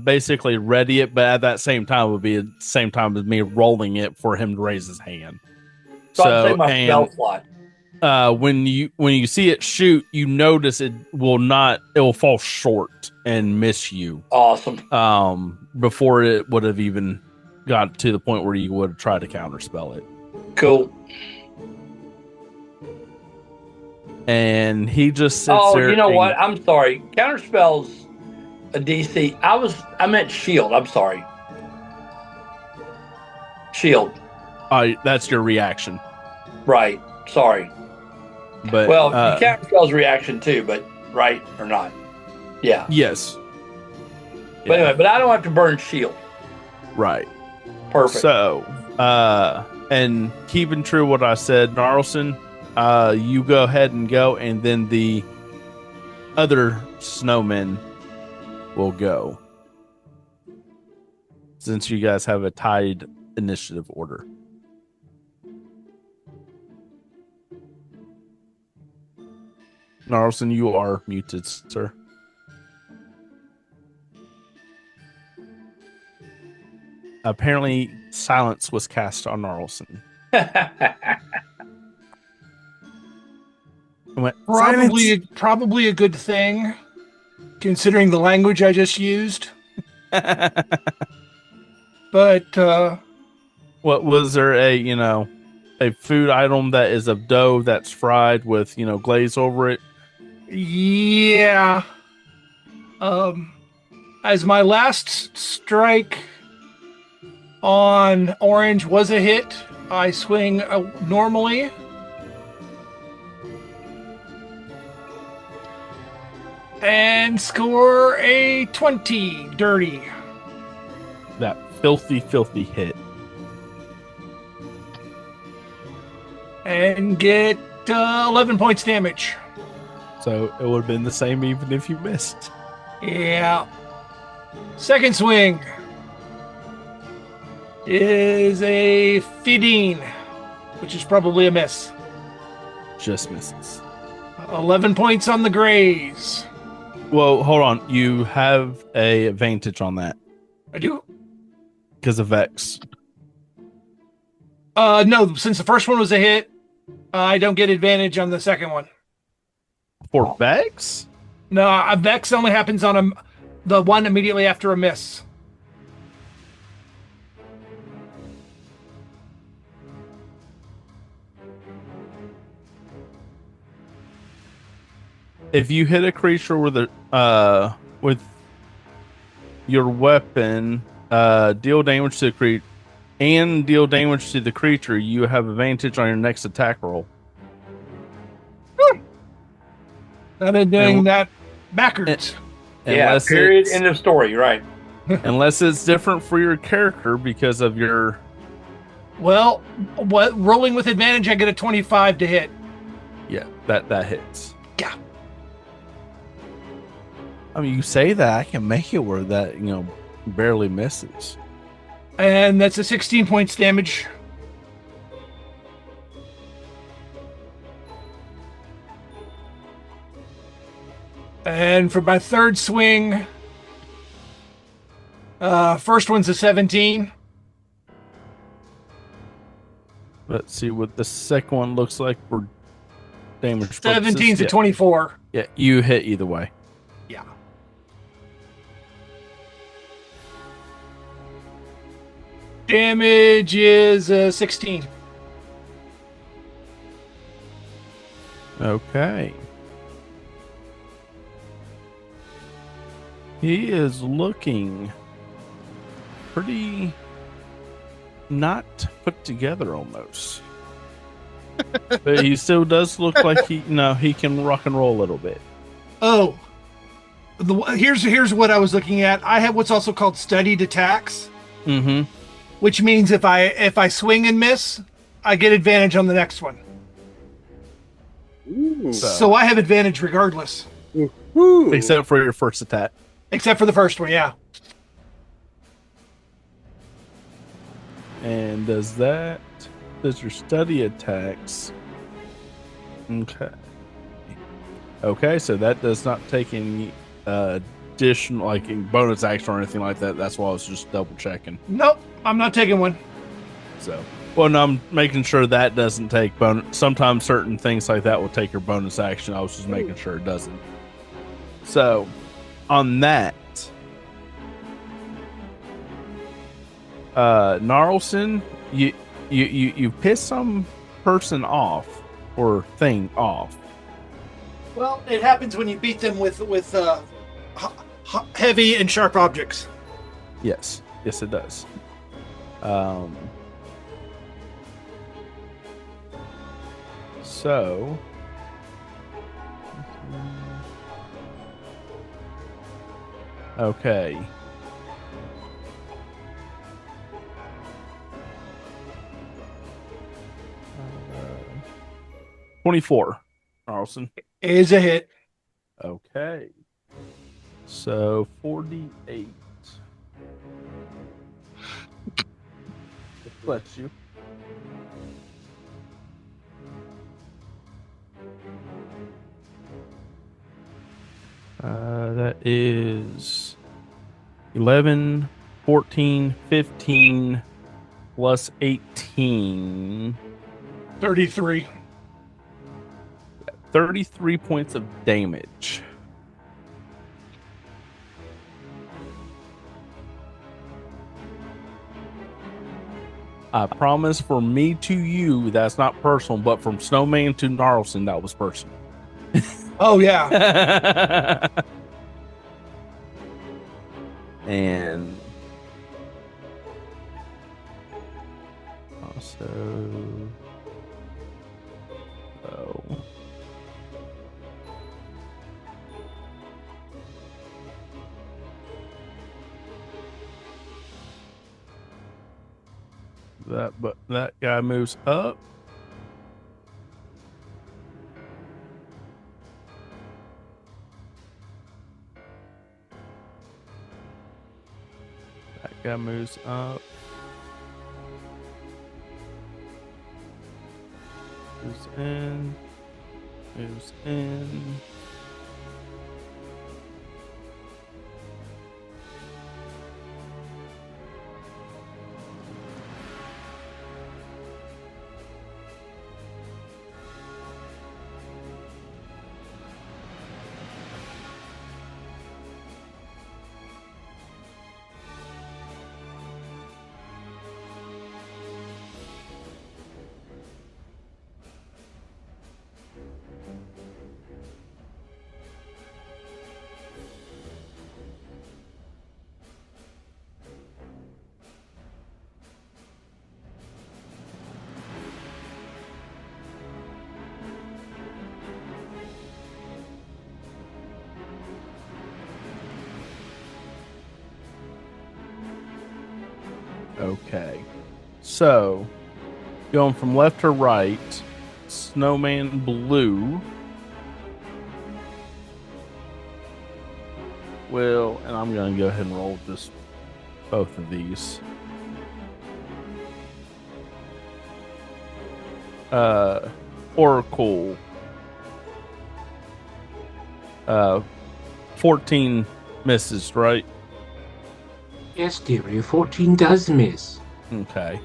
basically ready it, but at that same time it would be the same time as me rolling it for him to raise his hand. So I'm saying my spell slot. When you see it shoot, you notice it will fall short and miss you. Awesome. Before it would have even got to the point where you would try to counterspell it. Cool. And he just sits there. Oh, you know what? I'm sorry. Counterspell's a DC. I meant shield. I'm sorry. Shield. That's your reaction. Right. Sorry. But counterspell's reaction too, but right or not? Yeah. Yes. But anyway, but I don't have to burn shield. Right. Perfect. So, and keeping true what I said, Gnarlson, you go ahead and go, and then the other snowmen will go. Since you guys have a tied initiative order. Gnarlson, you are muted, sir. Apparently, silence was cast on Gnarlson. Probably a good thing, considering the language I just used. But what was there a food item that is of dough that's fried with glaze over it? Yeah. As my last strike on orange was a hit, I swing normally. And score a 20 dirty. That filthy hit. And get 11 points damage. So it would have been the same even if you missed. Yeah. Second swing is a 15, which is probably a miss. Just misses. 11 points on the graze. Well, hold on. You have a advantage on that. I do? Because of Vex. No, since the first one was a hit, I don't get advantage on the second one. For Vex? No, a Vex only happens on the one immediately after a miss. If you hit a creature with your weapon, deal damage to the creature, and deal damage to the creature, you have advantage on your next attack roll. I've been doing that backwards. Yeah, period. End of story. Right. Unless it's different for your character because of your. Well, rolling with advantage, I get a 25 to hit. Yeah, that hits. Yeah. I mean, you say that, I can make it where that, barely misses. And that's a 16 points damage. And for my third swing, first one's a 17. Let's see what the second one looks like for damage. 17's a 24. Yeah, you hit either way. Yeah. Damage is 16. Okay. He is looking pretty not put together almost. But he still does look like he can rock and roll a little bit. Oh. Here's what I was looking at. I have what's also called studied attacks. Mm-hmm. Which means if I swing and miss, I get advantage on the next one. Ooh. So I have advantage regardless. Ooh. Except for your first attack. Except for the first one, yeah. And does your study attacks? Okay. Okay, so that does not take any additional, like bonus action or anything like that. That's why I was just double checking. Nope, I'm not taking one. So, well, no, I'm making sure that doesn't take bonus. Sometimes certain things like that will take your bonus action. I was just making sure it doesn't. So, on that, Gnarlson, you piss some person off or thing off. Well, it happens when you beat them with heavy and sharp objects. Yes, it does. So, okay. Uh, 24, Carlson. Is a hit. Okay. So 48. Bless you. That is 11, 14, 15, plus 18. 33. 33 points of damage. I promise for me to you, that's not personal, but from Snowman to Gnarlson, that was personal. Oh, yeah. And also, that guy moves up. That guy moves up. Moves in. Moves in. Okay. So, going from left to right, Snowman Blue will, and I'm going to go ahead and roll just both of these. Oracle. 14 misses, right? Yes, dearie, 14 does miss. Okay.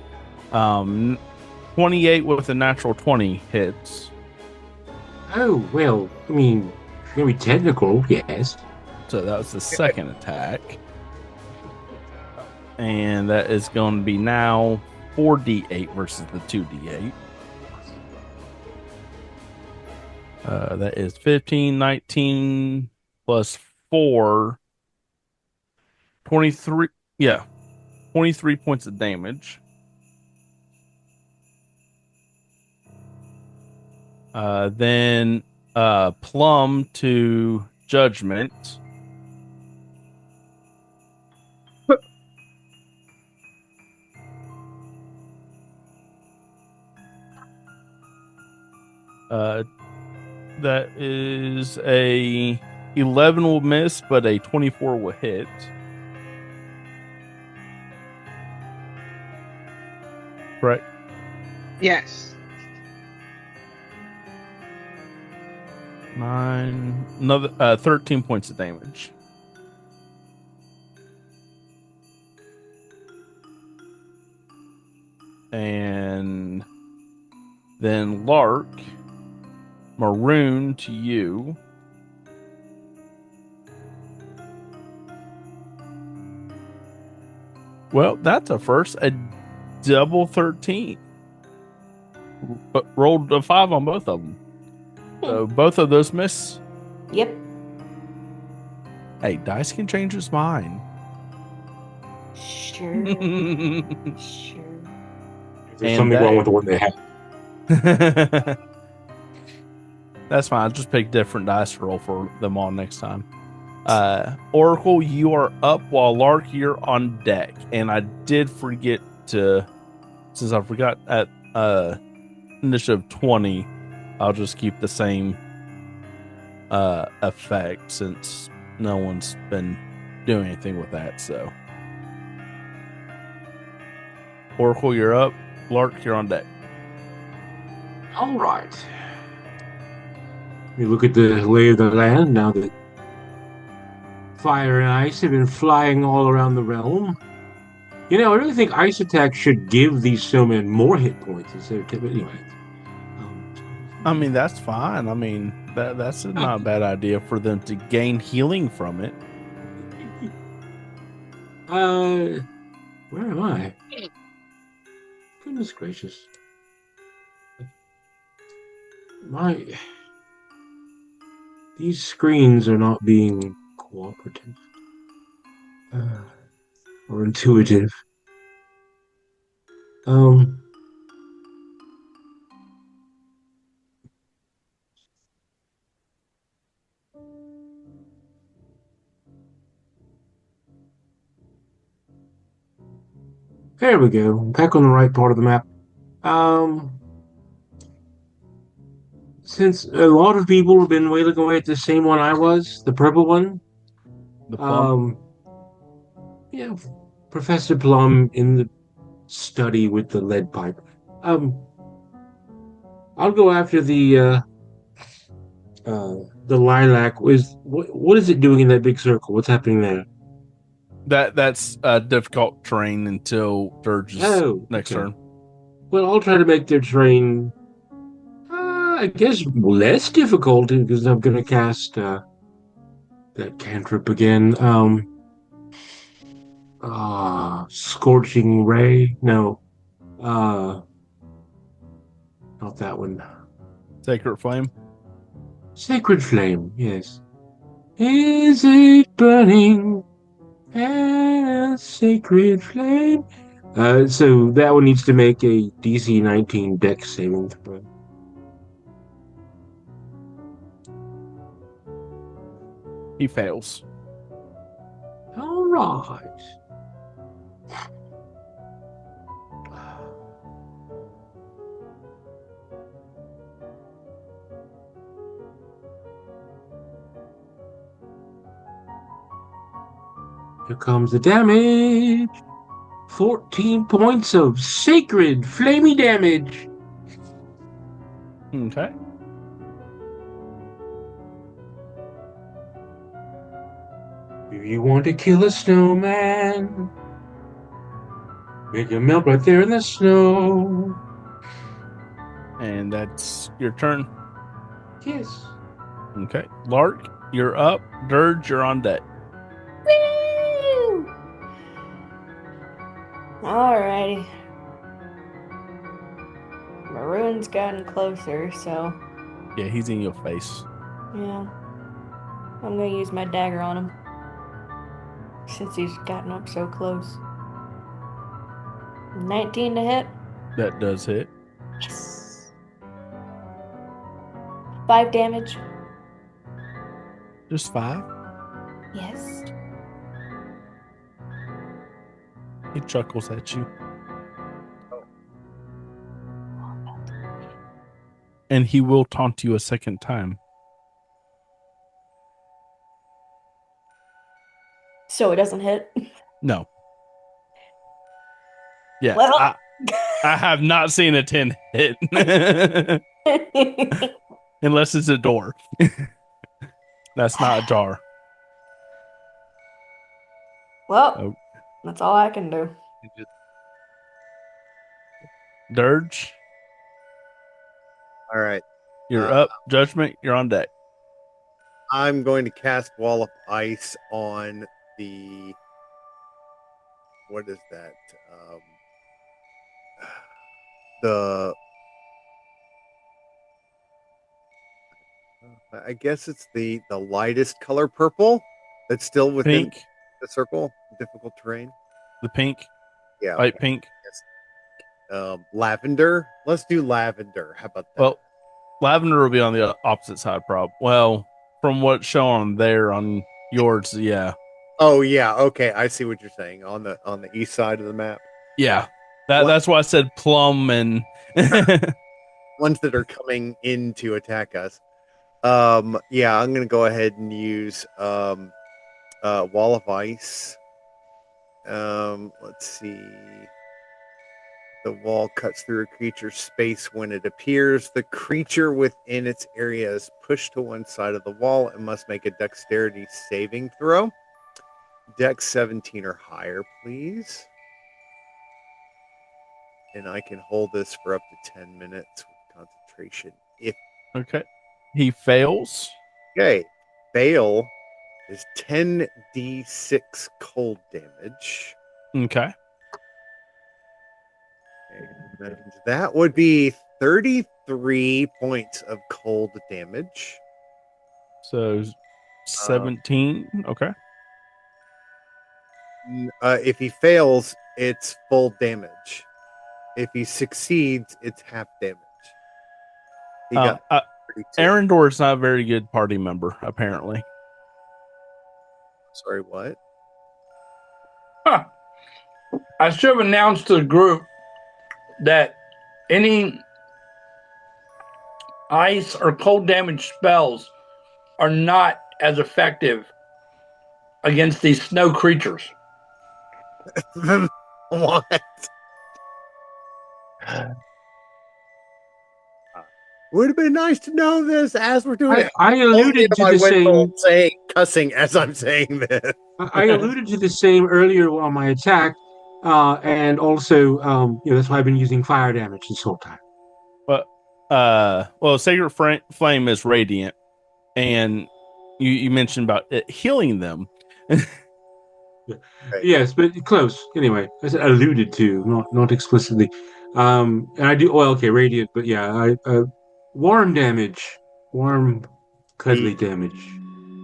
28 with a natural 20 hits. Oh, well, I mean, if you're going to be technical, yes. So that was the second attack. And that is going to be now 4d8 versus the 2d8. That is 15, 19 plus 4. 23. Yeah. 23 points of damage. Then Plum to Judgment. That is a 11 will miss, but a 24 will hit. Correct. Yes. 9, another 13 points of damage. And then Lark, Maroon to you. Well, that's a first. A double 13. But rolled a 5 on both of them. So both of those miss. Yep. Hey, dice can change his mind. Sure. Sure. There's something wrong with the one they have. That's fine. I'll just pick different dice to roll for them all next time. Oracle, you are up while Lark, you're on deck. And I did forget to, since I forgot at initiative 20, I'll just keep the same effect since no one's been doing anything with that. So, Oracle, you're up. Lark, you're on deck. All right. We look at the lay of the land now that fire and ice have been flying all around the realm. You know, I really think ice attack should give these snowmen more hit points instead of anyway. I mean, that's fine. I mean, that's not a bad idea for them to gain healing from it. Where am I? Goodness gracious. These screens are not being cooperative or intuitive. There we go. Back on the right part of the map. Since a lot of people have been wailing away at the same one I was, the purple one. The plum. Yeah, Professor Plum in the study with the lead pipe. I'll go after the lilac. What is it doing in that big circle? What's happening there? That's difficult terrain until Dirge's next turn. Well, I'll try to make their terrain, I guess, less difficult because I'm going to cast that cantrip again. Scorching Ray. No, not that one. Sacred Flame. Sacred Flame. Yes. Is it burning? A sacred flame. So that one needs to make a DC 19 Dex saving throw. He fails. All right. Here comes the damage. 14 points of sacred flamey damage. Okay. If you want to kill a snowman, make him melt right there in the snow. And that's your turn. Yes. Okay. Lark, you're up. Dirge, you're on deck. Woo! Alrighty. Maroon's gotten closer, so Yeah, he's in your face. yeah. I'm gonna use my dagger on him. Since he's gotten up so close. 19 to hit. That does hit. Yes. 5 damage. Just 5. Yes. He chuckles at you. And he will taunt you a second time. So it doesn't hit. No. Yeah, Well, I have not seen a 10 hit. Unless it's a door. That's not a jar. well, Oh. that's all I can do. Dirge, All right. you're up. Judgment, you're on deck. I'm going to cast Wall of Ice on the. What is that? The. I guess it's the lightest color purple that's still within Pink, the circle. Difficult terrain. the pink, Yeah. light pink. Yes. Lavender. Let's do lavender. How about that? Well, lavender will be on the opposite side, Well, from what's shown there on yours, yeah. Oh yeah. Okay, I see what you're saying on the east side of the map. Yeah. That's why I said plum and Ones that are coming in to attack us. Yeah, I'm gonna go ahead and use Wall of Ice. Let's see. The wall cuts through a creature's space when it appears. The creature within its area is pushed to one side of the wall and must make a dexterity saving throw. Dex 17 or higher, please. And I can hold this for up to 10 minutes with concentration. Okay. He fails. Okay. Fail is 10d6 cold damage. Okay. And that would be 33 points of cold damage. So 17. Okay. If he fails, it's full damage. If he succeeds, it's half damage. He got 32. Arendor is not a very good party member, apparently. Sorry, what? Huh. I should have announced to the group that any ice or cold damage spells are not as effective against these snow creatures. What? Would have been nice to know this as we're doing it. I alluded to my the same. Saying cussing as I'm saying this. I alluded to the same earlier on my attack, and also, that's why I've been using fire damage this whole time. But well, Sacred Flame is radiant, and you mentioned about it healing them. Yes, but close. Anyway, I said alluded to, not explicitly. And I do. Well, okay, radiant, but yeah, warm damage, warm, cuddly damage.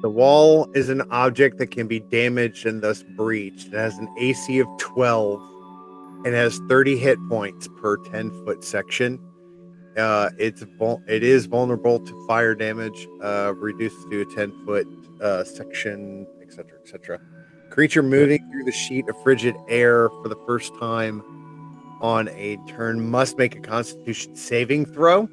The wall is an object that can be damaged and thus breached. It has an AC of 12 and has 30 hit points per 10-foot section. It is vulnerable to fire damage, reduced to a 10-foot section, etc., etc. Creature moving through the sheet of frigid air for the first time on a turn must make a Constitution saving throw.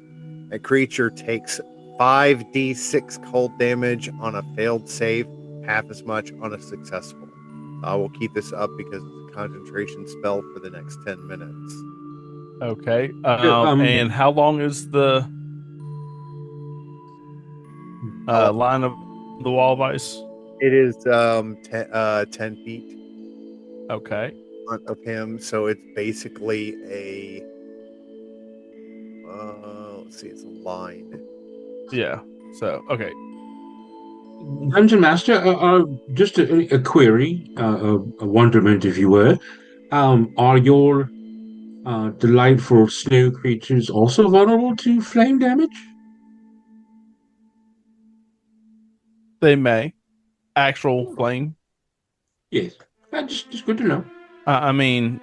A creature takes 5d6 cold damage on a failed save, half as much on a successful. We'll keep this up because it's a concentration spell for the next 10 minutes. Okay. And how long is the line of the wall of ice? It is 10 feet. Okay. In front of him, so it's basically a. Let's see, it's a line. Yeah. So okay. Dungeon Master, just a query, a wonderment, if you were. Are your delightful snow creatures also vulnerable to flame damage? They may. Actual flame. Yes. Just good to know. I mean,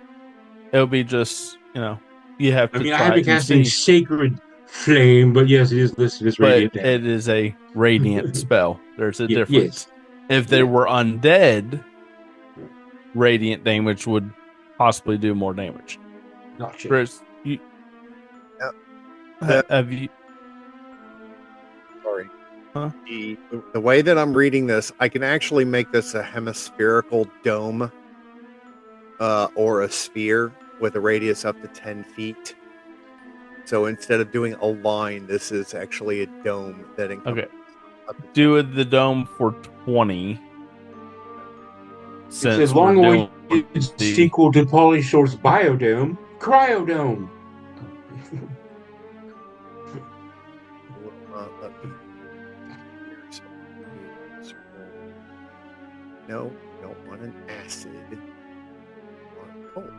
it'll be just, you have to I try have been casting Sacred Flame, but yes, it is listed as radiant damage. It is a radiant spell. There's a difference. Yes. If they were undead, radiant damage would possibly do more damage. Gotcha. Chris, have you? Sorry. The way that I'm reading this, I can actually make this a hemispherical dome or a sphere with a radius up to 10 feet. So instead of doing a line, this is actually a dome that encompasses. Okay. Do the dome for 20. It's a long-awaited sequel to Pauly Shore's Biodome, Cryodome. No, don't want an acid. Want cold.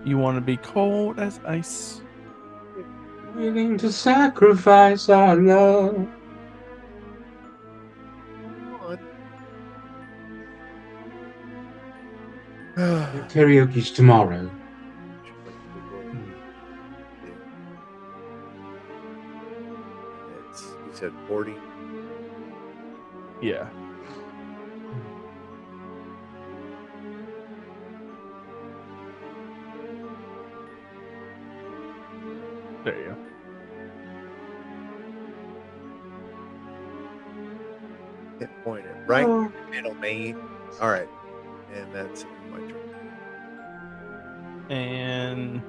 You want to be cold as ice. Willing to sacrifice our love. Karaoke's tomorrow. You said 40? Yeah. There you go. Hit point it right in the middle, man. All right. And that's my turn. And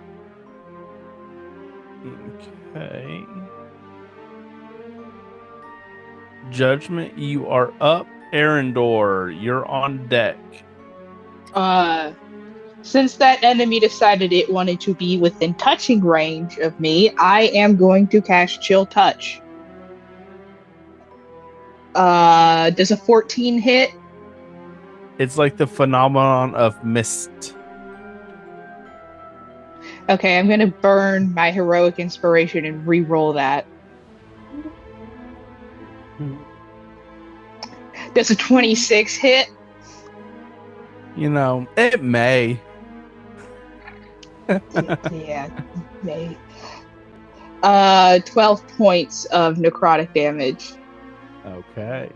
okay. Judgment, you are up. Arendor, you're on deck. Since that enemy decided it wanted to be within touching range of me, I am going to cast Chill Touch. Does a 14 hit? It's like the phenomenon of mist. Okay, I'm gonna burn my heroic inspiration and re-roll that. Does a 26 hit? You know, it may. Yeah, may. 12 points of necrotic damage. Okay.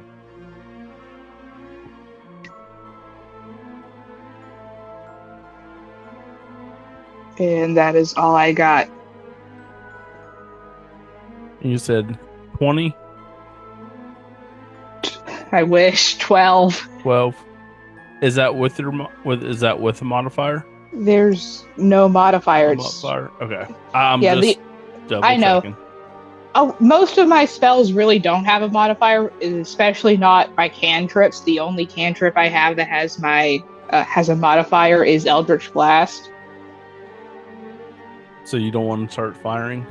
And that is all I got. You said 20? I wish 12. 12. Is that with your is that with a modifier? There's no modifiers. Modifier. Okay. I'm Yeah, just double I know. checking. Oh, most of my spells really don't have a modifier, especially not my cantrips. The only cantrip I have that has a modifier is Eldritch Blast. So you don't want to start firing?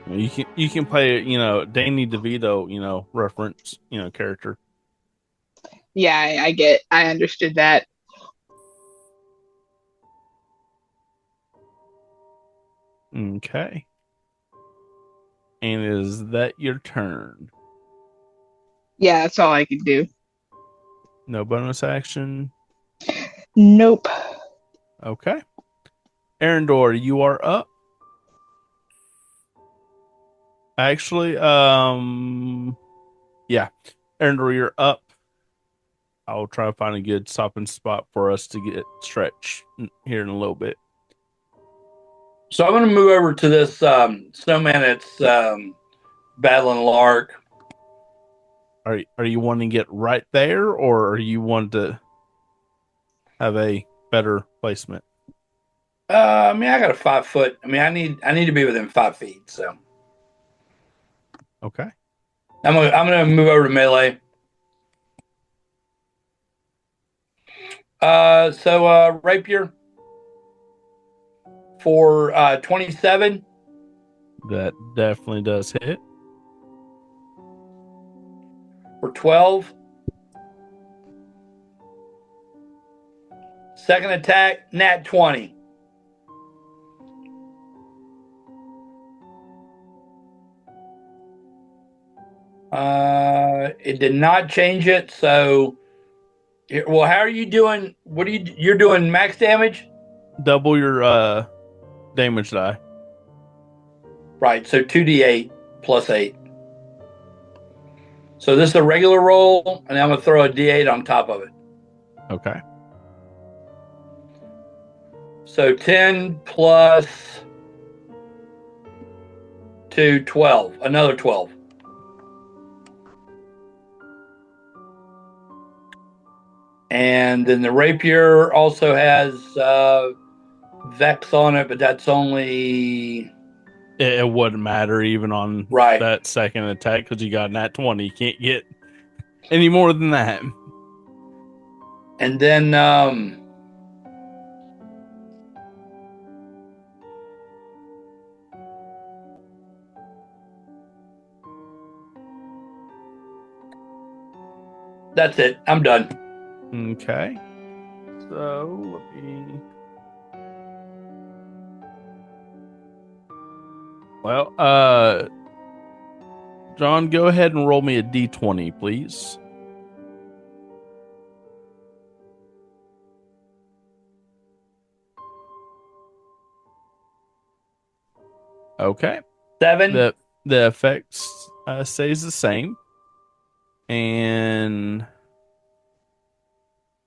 You can play, Danny DeVito, reference, character. Yeah, I understood that. Okay. And is that your turn? Yeah, that's all I can do. No bonus action? Nope. Okay. Arendor, you are up. Actually, yeah. Arendor, you're up. I'll try to find a good stopping spot for us to get stretched here in a little bit. So I'm going to move over to this snowman that's battling Lark. Are you wanting to get right there, or are you wanting to have a better placement? I got a 5 foot. I need to be within 5 feet. So okay, I'm gonna move over to melee. So rapier for 27. That definitely does hit. For 12. Second attack, nat 20. It did not change it. So, well, how are you doing? You're doing max damage? Double your damage die. Right. So 2d8 plus 8. So this is a regular roll, and I'm going to throw a d8 on top of it. Okay. So 10 plus to 12. Another 12. And then the rapier also has Vex on it, but that's only. It wouldn't matter even on Right. that second attack because you got nat 20. You can't get any more than that. And then that's it. I'm done. Okay. So let me. Well, John, go ahead and roll me a d20, please. Okay. 7. The effects stays the same, and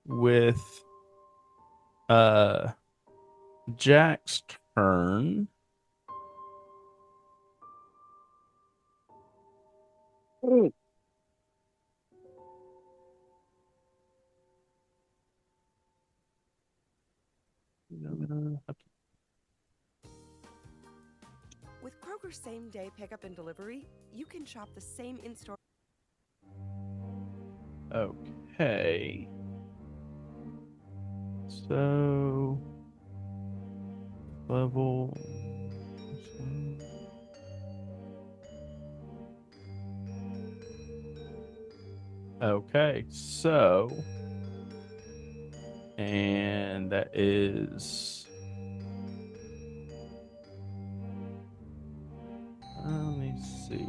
with Jack's turn. With Kroger's same-day pickup and delivery, you can shop the same in-store. Okay. So level. Okay, so and that is let me see.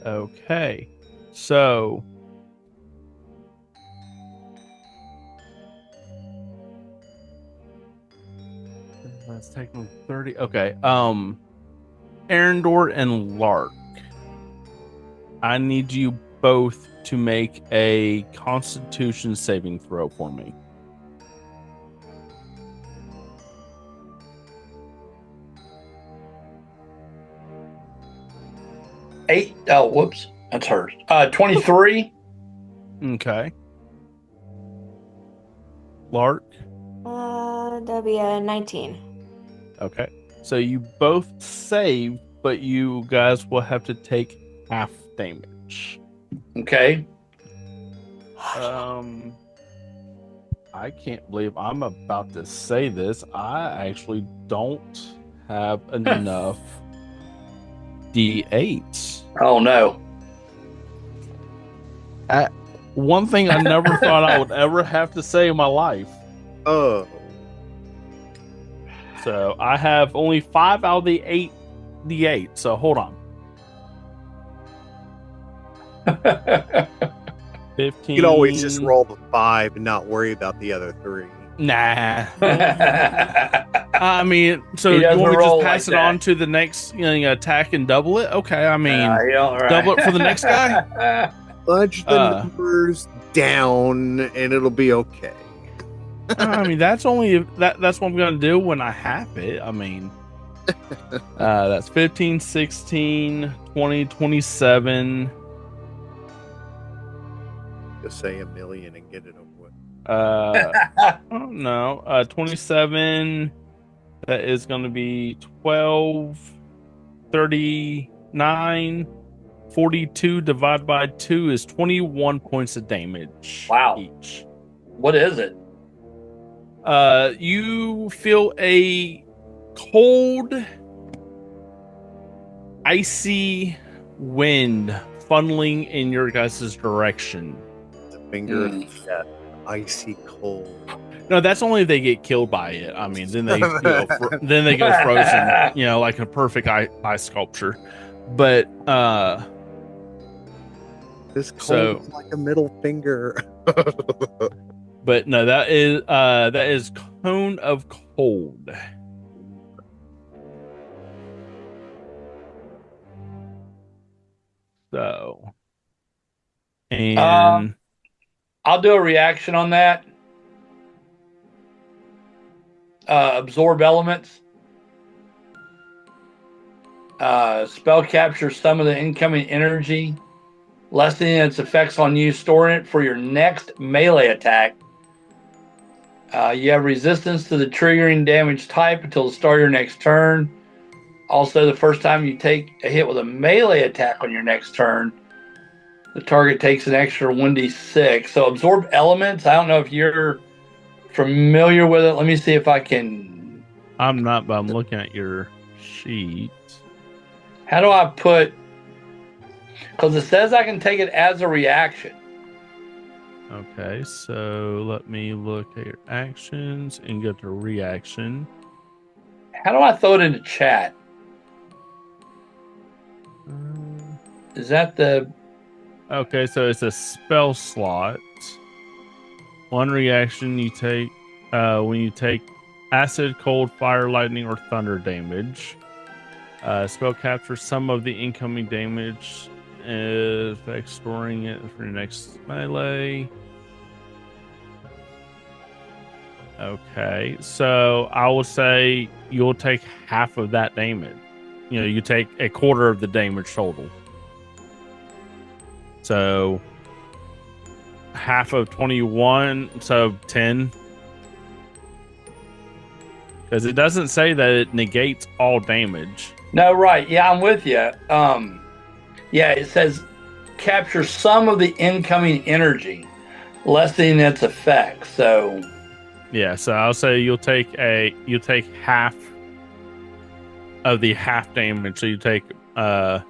Okay, so let's take 30. Okay, Arendor and Lark, I need you both to make a Constitution saving throw for me. Eight. Oh, whoops. That's hers. 23. Okay. Lark. That'll be a 19. Okay. So you both save, but you guys will have to take half damage. Okay. I can't believe I'm about to say this. I actually don't have enough D8s. Oh no. One thing I never thought I would ever have to say in my life. Oh. So I have only 5 out of the 8 D8. So hold on. 15. You can always just roll the 5 and not worry about the other 3. Nah. I mean, so He you doesn't want me to roll just pass like it on that. to the next attack and double it? Okay, I mean, Right. double it for the next guy? Fudge the numbers down and it'll be okay. I mean, that's what I'm going to do when I have it. I mean, that's 15, 16, 20, 27. Just say a million and get it over with. Oh, no. 27. That is going to be 12, 39, 42 divided by 2 is 21 points of damage. Wow. Each. What is it? You feel a cold, icy wind funneling in your guys' direction. The finger of death, icy cold. No, that's only if they get killed by it. I mean, then they then they go frozen, like a perfect ice sculpture. But this cold is like a middle finger. But no, that is cone of cold. So, and I'll do a reaction on that. absorb elements. Spell captures some of the incoming energy, lessening its effects on you, storing it for your next melee attack. You have resistance to the triggering damage type until the start of your next turn. Also, the first time you take a hit with a melee attack on your next turn, the target takes an extra 1d6. So absorb elements. I don't know if you're familiar with it. Let me see if I can. I'm not, but I'm looking at your sheet. How do I put? Because it says I can take it as a reaction. Okay, so let me look at your actions and go to reaction. How do I throw it into chat? Is that the? Okay, so it's a spell slot. One reaction you take when you take acid, cold, fire, lightning, or thunder damage. Spell captures some of the incoming damage, effects storing it for your next melee. Okay, so I will say you'll take half of that damage. You know, you take a quarter of the damage total. So half of 21, so 10. Because it doesn't say that it negates all damage. No, right. Yeah, I'm with you. Yeah, it says capture some of the incoming energy, lessening its effects. So yeah, so I'll say you'll take half of the half damage. So you take quote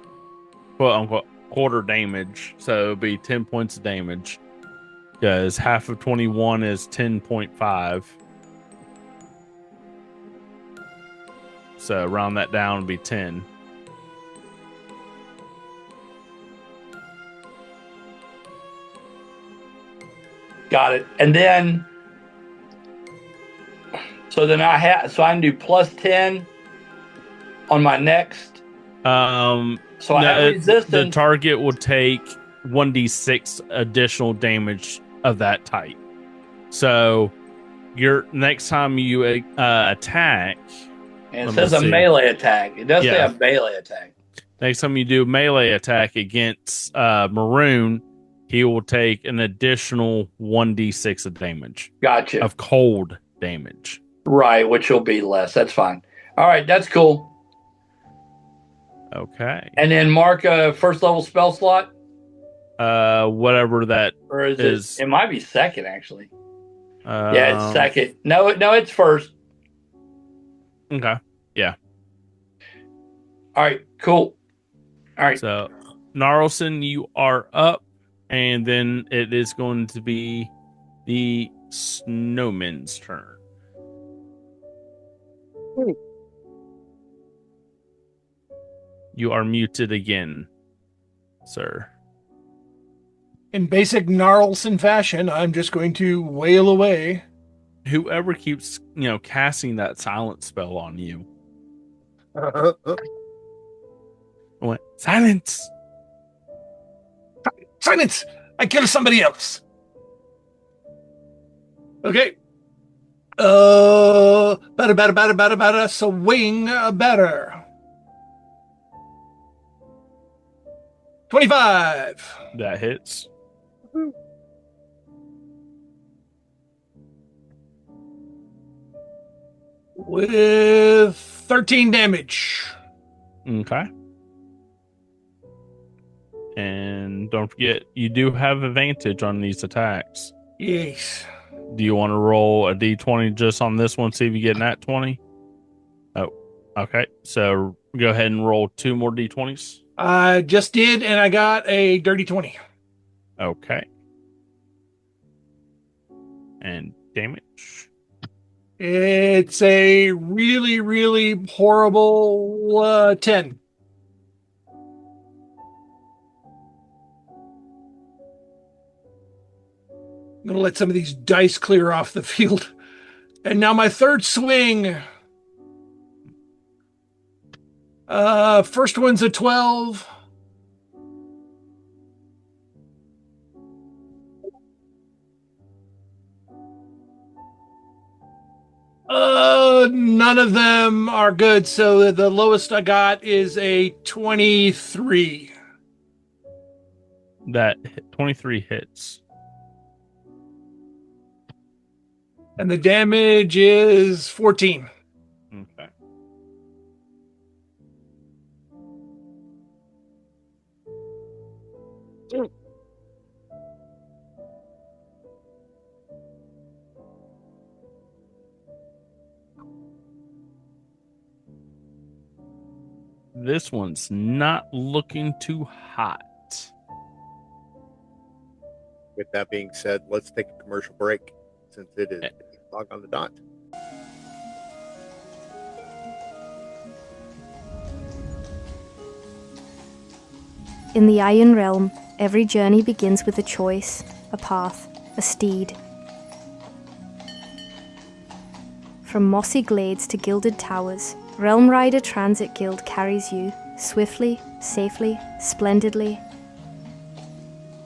unquote quarter damage. So it'll be 10 points of damage. Because half of 21 is 10.5. So round that down would be 10. got it. And then, so then I can do plus 10 on my next. So I have resistance. The target will take 1d6 additional damage of that type. So your next time you attack, and it says a melee attack. It does say a melee attack. Next time you do melee attack against Maroon, he will take an additional 1d6 of damage. Gotcha. Of cold damage. Right, which will be less. That's fine. All right, that's cool. Okay. And then mark a first level spell slot. Whatever that or is. It might be second, actually. Yeah, it's second. No, it's first. Okay. Yeah. All right, cool. All right. So, Gnarlson, you are up, and then it is going to be the Snowman's turn. You are muted again, sir. In basic Gnarlson fashion, I'm just going to wail away. Whoever keeps, casting that silence spell on you. I went, silence! Silence! I killed somebody else. Okay. Better, swing better. 25. That hits. With 13 damage. Okay. And don't forget, you do have advantage on these attacks. Yes. Do you want to roll a d20 just on this one, see if you get nat 20? Oh, okay. So go ahead and roll 2 more d20s. I just did, and I got a dirty 20. Okay. And damage. It's a really, really horrible 10. I'm going to let some of these dice clear off the field. And now my third swing. First one's a 12. None of them are good. So the lowest I got is a 23. That 23 hits. And the damage is 14. Okay. This one's not looking too hot. With that being said, let's take a commercial break since it is 8 o'clock on the dot. In the Iron Realm, every journey begins with a choice, a path, a steed. From mossy glades to gilded towers, Realm Rider Transit Guild carries you swiftly, safely, splendidly.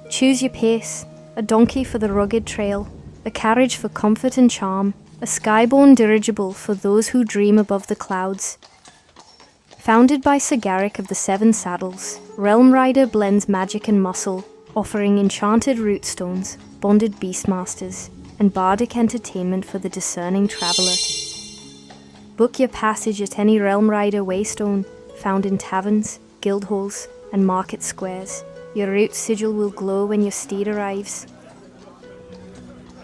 Choose your pace, a donkey for the rugged trail, a carriage for comfort and charm, a skyborne dirigible for those who dream above the clouds. Founded by Sir Garrick of the Seven Saddles, Realm Rider blends magic and muscle, offering enchanted root stones, bonded beastmasters, and bardic entertainment for the discerning traveller. Book your passage at any Realm Rider waystone, found in taverns, guild halls, and market squares. Your route sigil will glow when your steed arrives.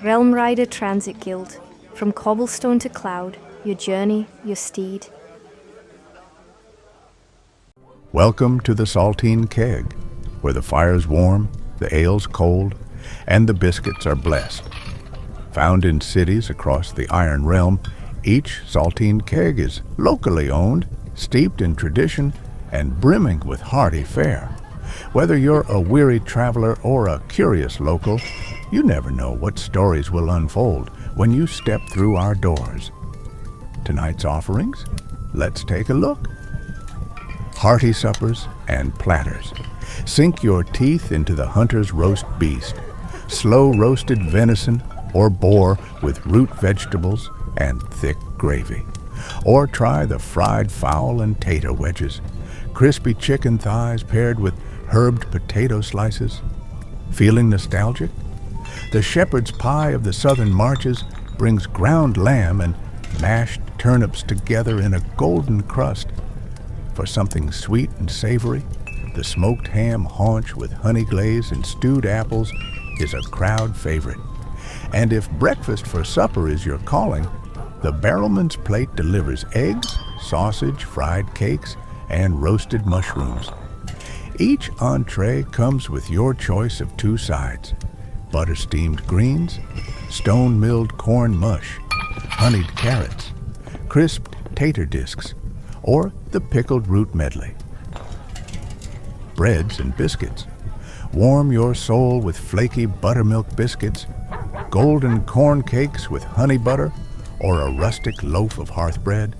Realm Rider Transit Guild. From cobblestone to cloud, your journey, your steed. Welcome to the Saltine Keg, where the fire's warm, the ale's cold, and the biscuits are blessed. Found in cities across the Iron Realm, each Saltine Keg is locally owned, steeped in tradition, and brimming with hearty fare. Whether you're a weary traveler or a curious local, you never know what stories will unfold when you step through our doors. Tonight's offerings? Let's take a look. Hearty suppers and platters. Sink your teeth into the hunter's roast beast, slow-roasted venison or boar with root vegetables and thick gravy. Or try the fried fowl and tater wedges, crispy chicken thighs paired with herbed potato slices. Feeling nostalgic? The shepherd's pie of the southern marches brings ground lamb and mashed turnips together in a golden crust. For something sweet and savory, the smoked ham haunch with honey glaze and stewed apples is a crowd favorite. And if breakfast for supper is your calling, the Barrelman's Plate delivers eggs, sausage, fried cakes, and roasted mushrooms. Each entree comes with your choice of 2 sides: butter-steamed greens, stone-milled corn mush, honeyed carrots, crisped tater discs, or the pickled root medley. Breads and biscuits. Warm your soul with flaky buttermilk biscuits, golden corn cakes with honey butter, or a rustic loaf of hearth bread.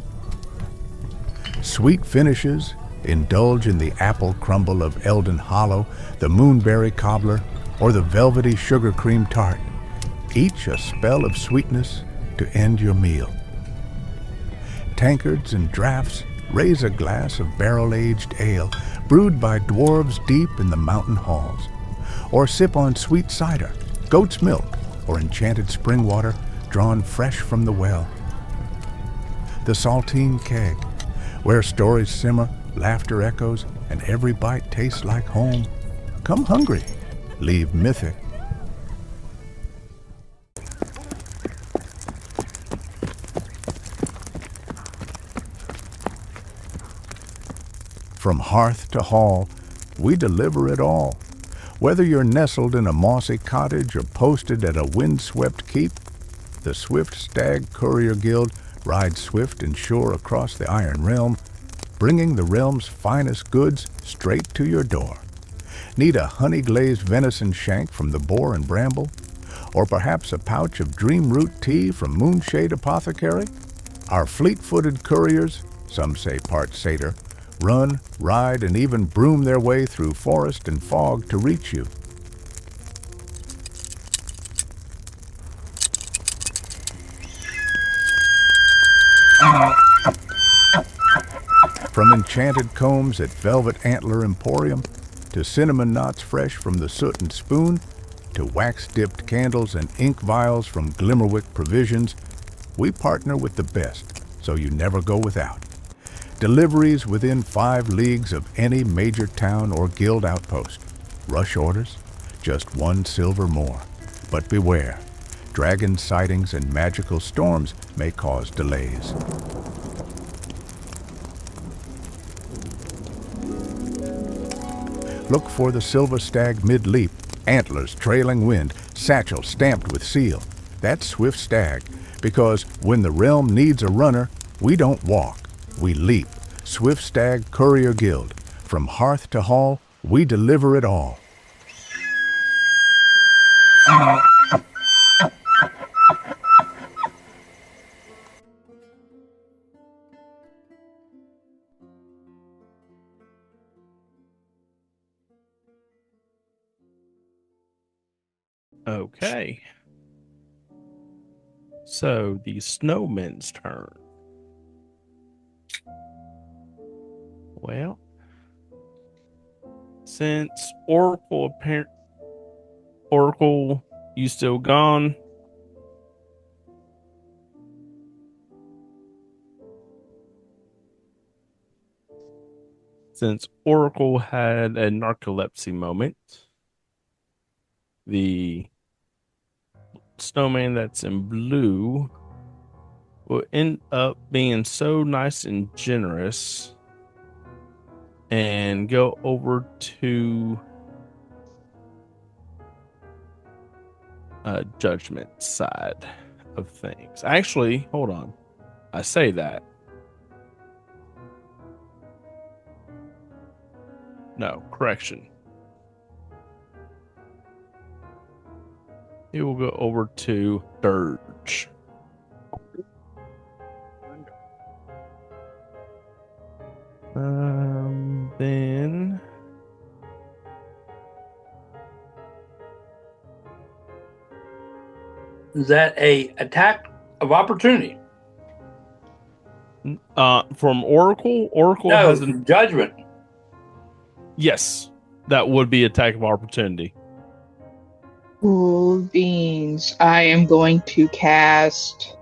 Sweet finishes. Indulge in the apple crumble of Eldon Hollow, the moonberry cobbler, or the velvety sugar cream tart. Each a spell of sweetness to end your meal. Tankards and draughts. Raise a glass of barrel-aged ale brewed by dwarves deep in the mountain halls. Or sip on sweet cider, goat's milk, or enchanted spring water drawn fresh from the well. The Saltine Keg, where stories simmer, laughter echoes, and every bite tastes like home. Come hungry, leave mythic. From hearth to hall, we deliver it all. Whether you're nestled in a mossy cottage or posted at a windswept keep, the Swift Stag Courier Guild rides swift and sure across the Iron Realm, bringing the realm's finest goods straight to your door. Need a honey-glazed venison shank from the Boar and Bramble? Or perhaps a pouch of dream root tea from Moonshade Apothecary? Our fleet-footed couriers, some say part satyr, run, ride, and even broom their way through forest and fog to reach you. From enchanted combs at Velvet Antler Emporium, to cinnamon knots fresh from the Soot and Spoon, to wax-dipped candles and ink vials from Glimmerwick Provisions, we partner with the best, so you never go without. Deliveries within 5 leagues of any major town or guild outpost. Rush orders, just 1 silver more. But beware, dragon sightings and magical storms may cause delays. Look for the Silver Stag mid-leap, antlers trailing wind, satchel stamped with seal. That's Swift Stag, because when the realm needs a runner, we don't walk, we leap. Swift Stag Courier Guild. From hearth to hall, we deliver it all. Okay. So the snowman's turn. Well, since Oracle, you still gone? Since Oracle had a narcolepsy moment, the snowman that's in blue will end up being so nice and generous and go over to judgment side of things. Actually, hold on. I say that. No, correction. It will go over to Dirge. Then Is that a attack of opportunity? from Oracle, No, has from judgment. Yes, that would be attack of opportunity. Cool beans. I am going to cast.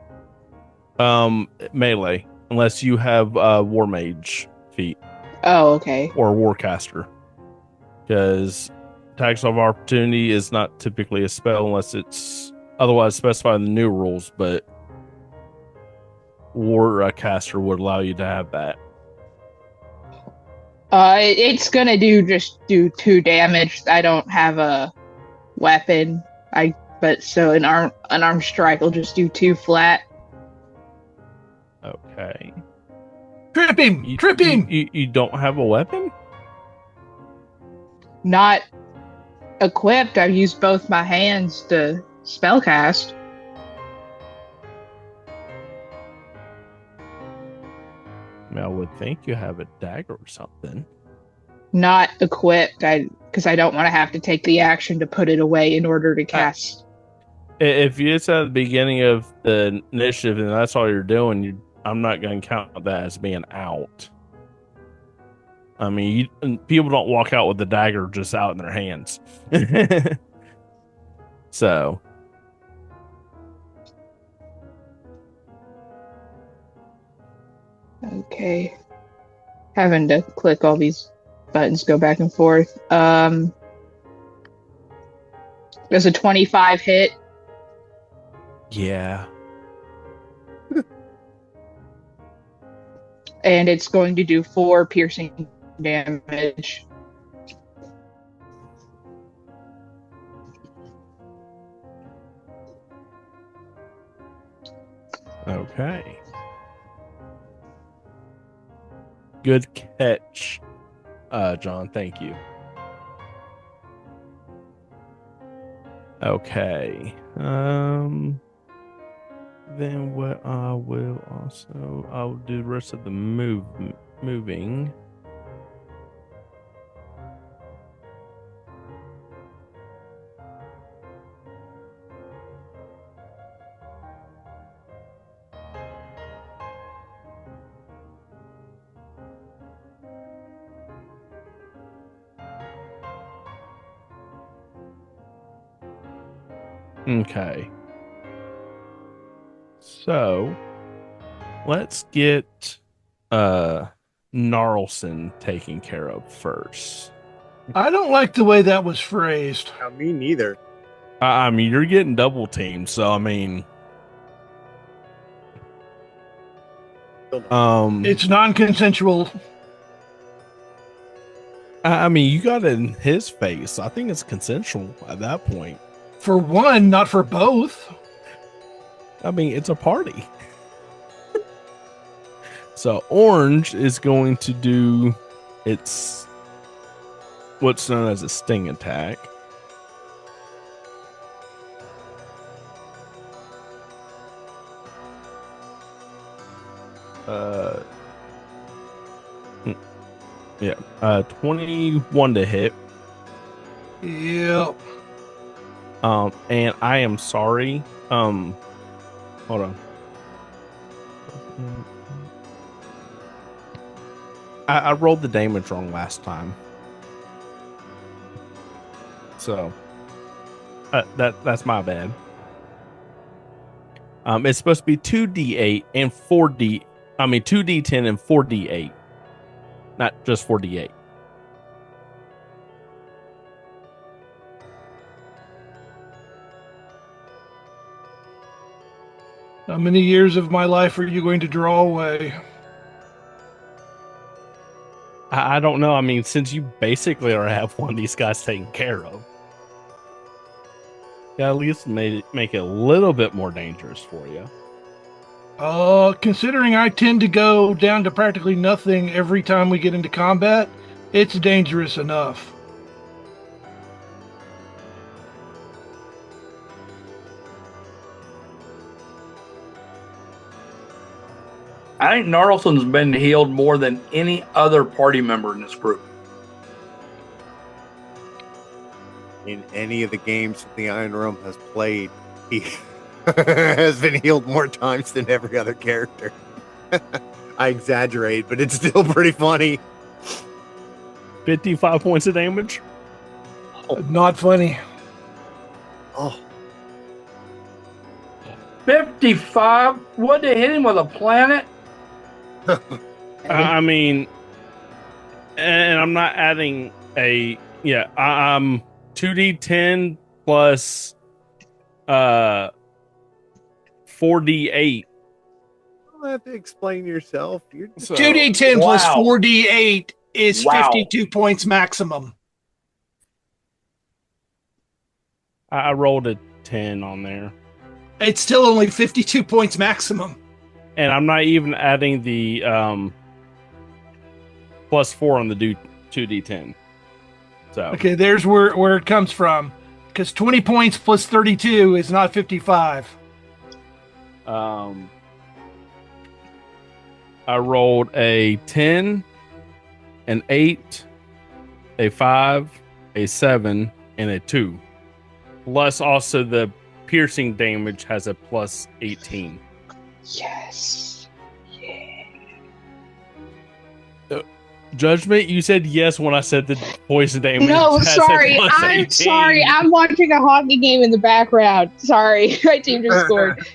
Melee, unless you have War Mage feat Oh, okay. or Warcaster, because attacks of opportunity is not typically a spell unless it's otherwise specified in the new rules. But Warcaster would allow you to have that. It's gonna do 2 damage. I don't have a weapon. So an unarmed strike will just do 2 flat. Okay. Trip him! Trip him! You don't have a weapon? Not equipped. I've used both my hands to spellcast. I mean, I would think you have a dagger or something. Not equipped. Because I don't want to have to take the action to put it away in order to cast. If it's at the beginning of the initiative and that's all you're doing, I'm not going to count that as being out. I mean, people don't walk out with the dagger just out in their hands. So. Okay. Having to click all these buttons, go back and forth. There's a 25 hit. Yeah. And it's going to do 4 piercing damage. Okay. Good catch, John. Thank you. Okay. Then what I will also, I'll do the rest of the moving. Okay. So let's get Gnarlson taken care of first. I don't like the way that was phrased. Me neither. I mean, you're getting double teamed, so I mean, It's non-consensual. I mean, you got it in his face. I think it's consensual at that point. For one, not for both. I mean, it's a party. So Orange is going to do its what's known as a sting attack. Yeah, 21 to hit. Yep. And I am sorry. Hold on. I rolled the damage wrong last time. So that's my bad. It's supposed to be 2d8 and 2d10 and 4d8. Not just 4d8. How many years of my life are you going to draw away? I don't know. I mean, since you basically already have one of these guys taken care of, yeah, at least make it a little bit more dangerous for you. Considering I tend to go down to practically nothing every time we get into combat, it's dangerous enough. I think Gnarlson's been healed more than any other party member in this group. In any of the games that the Iron Realm has played, he has been healed more times than every other character. I exaggerate, but it's still pretty funny. 55 points of damage? Not funny. Oh. 55? What, they hit him with a planet? I mean, and I'm not adding I'm 2d10 plus 4d8. You'll have to explain yourself. 2d10 plus 4d8 is 52 points maximum. I rolled a 10 on there. It's still only 52 points maximum. And I'm not even adding the plus 4 on the 2d10. So Okay, there's where it comes from. Because 20 points plus 32 is not 55. I rolled a 10, an 8, a 5, a 7, and a 2. Plus also the piercing damage has a plus 18. Yes. Yeah. Judgment, you said yes when I said the poison damage. No, has a sorry. plus I'm 18. sorry. I'm watching a hockey game in the background. Sorry. My team just scored.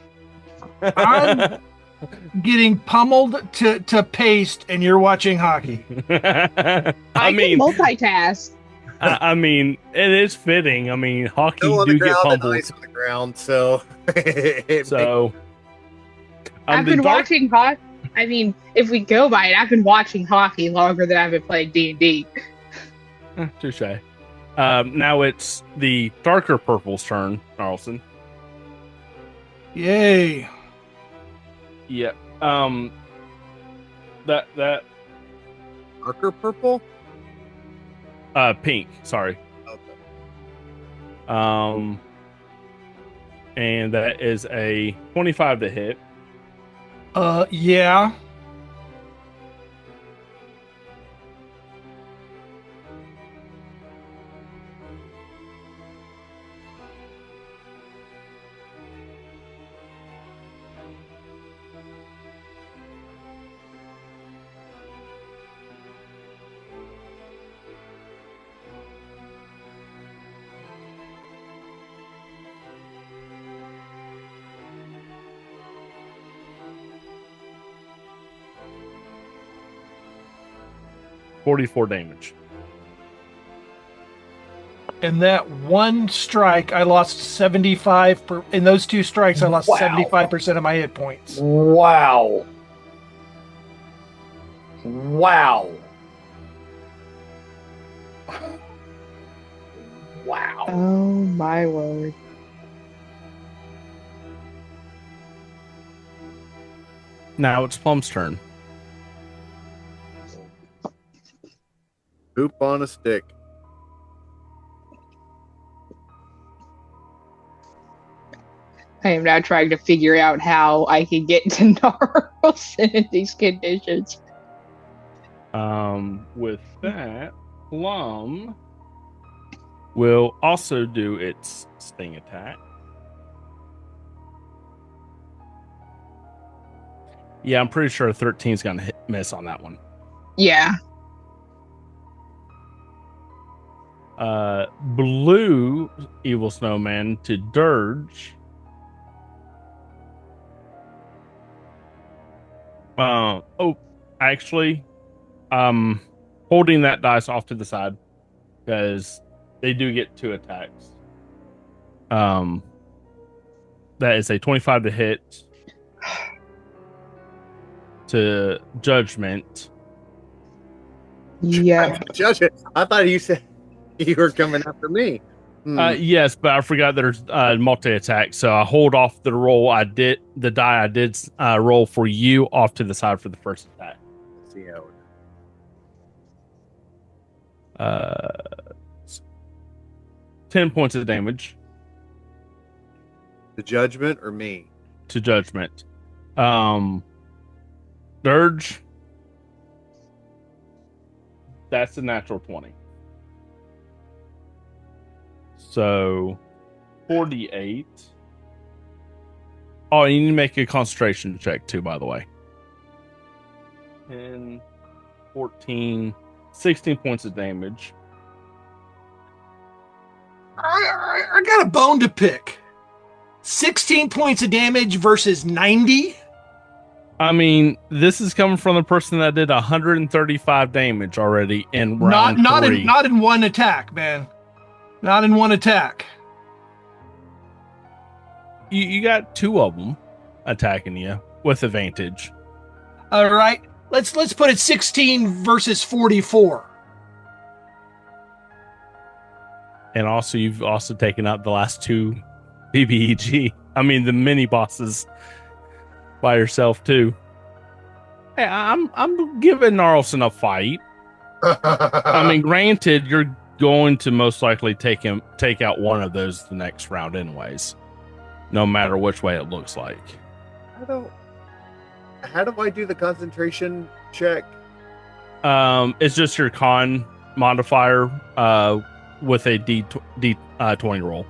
I'm getting pummeled to paste, and you're watching hockey. I can multitask. I mean, it is fitting. I mean, hockey Still on do the get ground and pummeled. ice on the ground, so I've been watching hockey. I mean, if we go by it, I've been watching hockey longer than I've been playing D&D. Touche. Now it's the darker purple's turn, Carlson. Yay. Yeah. That darker purple? Pink, sorry. Okay. And that is a 25 to hit. Yeah. 44 damage. In that one strike, I lost 75. In those two strikes, I lost 75% of my hit points. Wow. Wow. Wow. Oh my word. Now it's Plum's turn. Poop on a stick. I am now trying to figure out how I can get to Narlson in these conditions. With that, Plum will also do its sting attack. Yeah, I'm pretty sure 13 is going to miss on that one. Yeah. Blue evil snowman to Dirge. Actually, holding that dice off to the side because they do get 2 attacks. That is a 25 to hit to Judgment. Yeah. Judge it. I thought you said you were coming after me. Yes, but I forgot there's multi attack, so I hold off the roll. The die I did roll for you off to the side for the first attack. Let's see how it 10 points of damage. The Judgment or me? To Judgment. Dirge. That's a natural 20. So 48. Oh, you need to make a concentration check too, by the way. 10, 14, 16 points of damage. I got a bone to pick. 16 points of damage versus 90. I mean, this is coming from the person that did 135 damage already in round three. Not in one attack, man. Not in one attack. You got 2 of them attacking you with advantage. All right. Let's put it 16 versus 44. And also, you've also taken out the last 2 BBEG. I mean, the mini bosses by yourself too. Hey, I'm giving Narlson a fight. I mean, granted, you're going to most likely take out one of those the next round, anyways. No matter which way it looks like. How do I do the concentration check? It's just your con modifier with a D20 roll.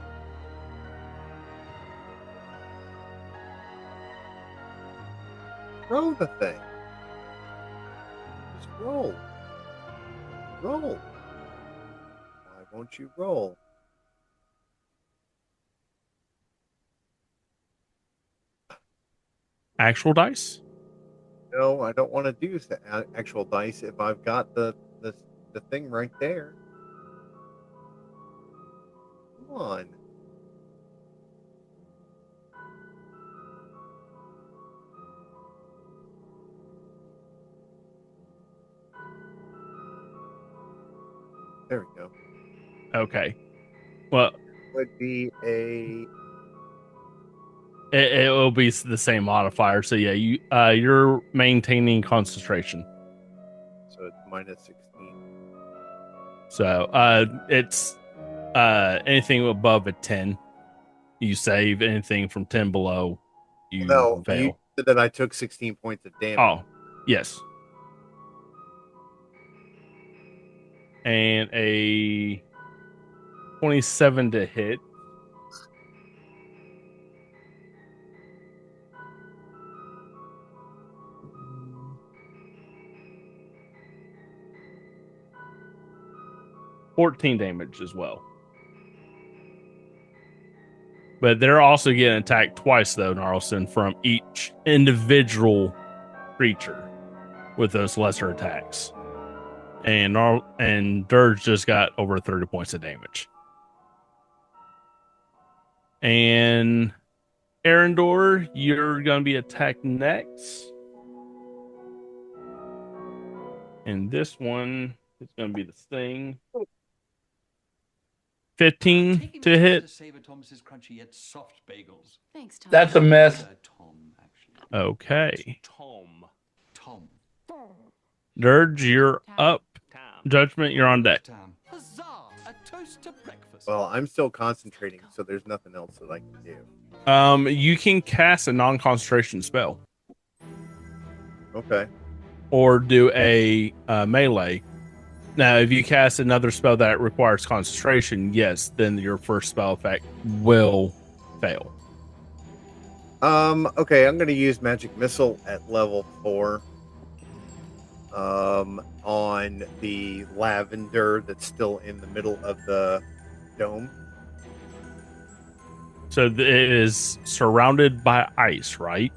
Roll the thing. Just roll. Roll. Why won't you roll? Actual dice? No, I don't want to do actual dice if I've got the thing right there. Come on. There we go. Okay. Well, Would be a. it will be the same modifier. So yeah, you're maintaining concentration. So it's minus 16. So it's anything above a 10, you save. Anything from 10 below, you fail. You said that I took 16 points of damage. Oh, yes. And a 27 to hit. $14 damage as well. But they're also getting attacked twice, though, Narlson, from each individual creature with those lesser attacks. and Dirge just got over 30 points of damage. And Arendor, you're going to be attacked next. And this one is going to be the thing. 15 to hit. That's a miss. Okay. Dirge, you're up. Judgment, you're on deck. Well, I'm still concentrating, so there's nothing else that I can do. You can cast a non-concentration spell. Okay. Or do a melee. Now, if you cast another spell that requires concentration, yes, then your first spell effect will fail. Okay, I'm going to use Magic Missile at level 4 on the lavender that's still in the middle of the dome. So it is surrounded by ice, right?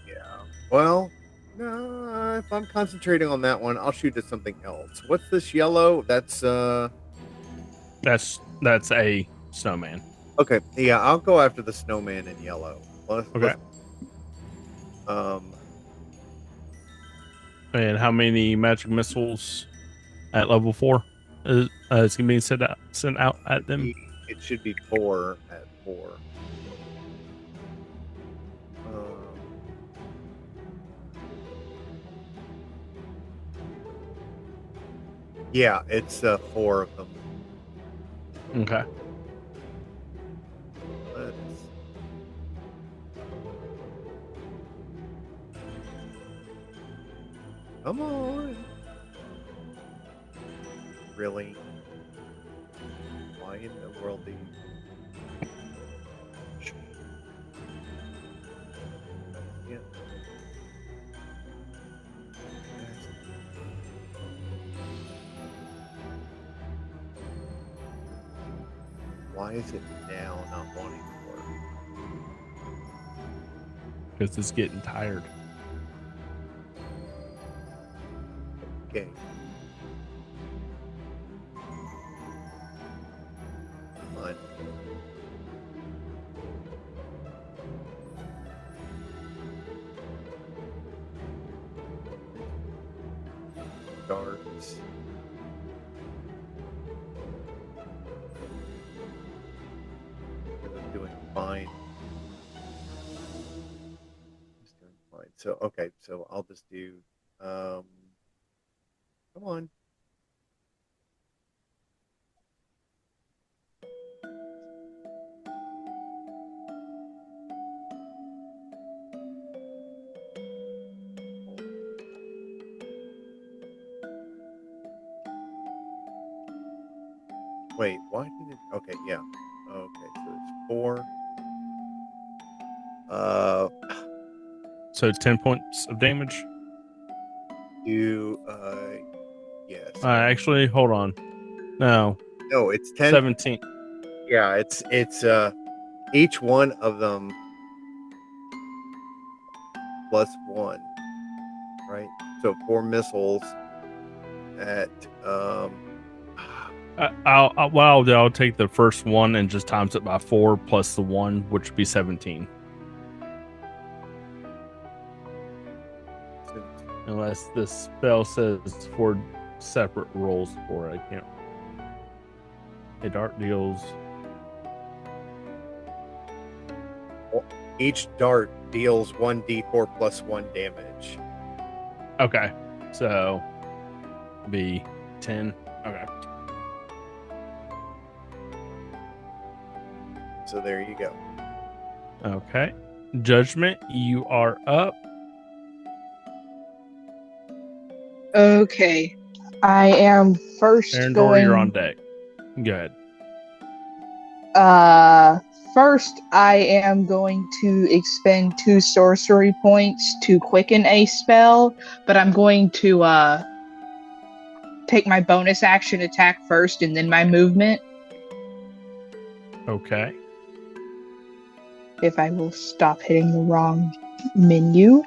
Yeah. Well, no, if I'm concentrating on that one, I'll shoot at something else. What's this yellow? That's a snowman. Okay, yeah, I'll go after the snowman in yellow. Okay. And how many magic missiles at level 4 is going to be sent out at them? It should be 4 at 4. Yeah, it's 4 of them. Okay. Come on. Really? Why in the world do you... Yeah. Why is it now not wanting to work? Because it's getting tired. Okay. Come on. Darts. I'm doing fine. Just doing fine. So okay, so I'll just do come on. Wait, why did it... Okay, yeah. Okay, so it's 4. So 10 points of damage? Yes. Actually, hold on. No, it's 10. 17. Yeah, it's each one of them plus 1, right? So 4 missiles at I'll take the first one and just times it by 4 plus the 1, which would be 17. Unless the spell says 4 separate rolls for it, I can't. A dart deals. Each dart deals 1d4 plus 1 damage. Okay, so be 10. Okay. So there you go. Okay. Judgment, you are up. Okay. I am first Arendor, going... you're on deck. Go ahead. First, I am going to expend 2 sorcery points to quicken a spell, but I'm going to take my bonus action attack first and then my movement. Okay. If I will stop hitting the wrong menu.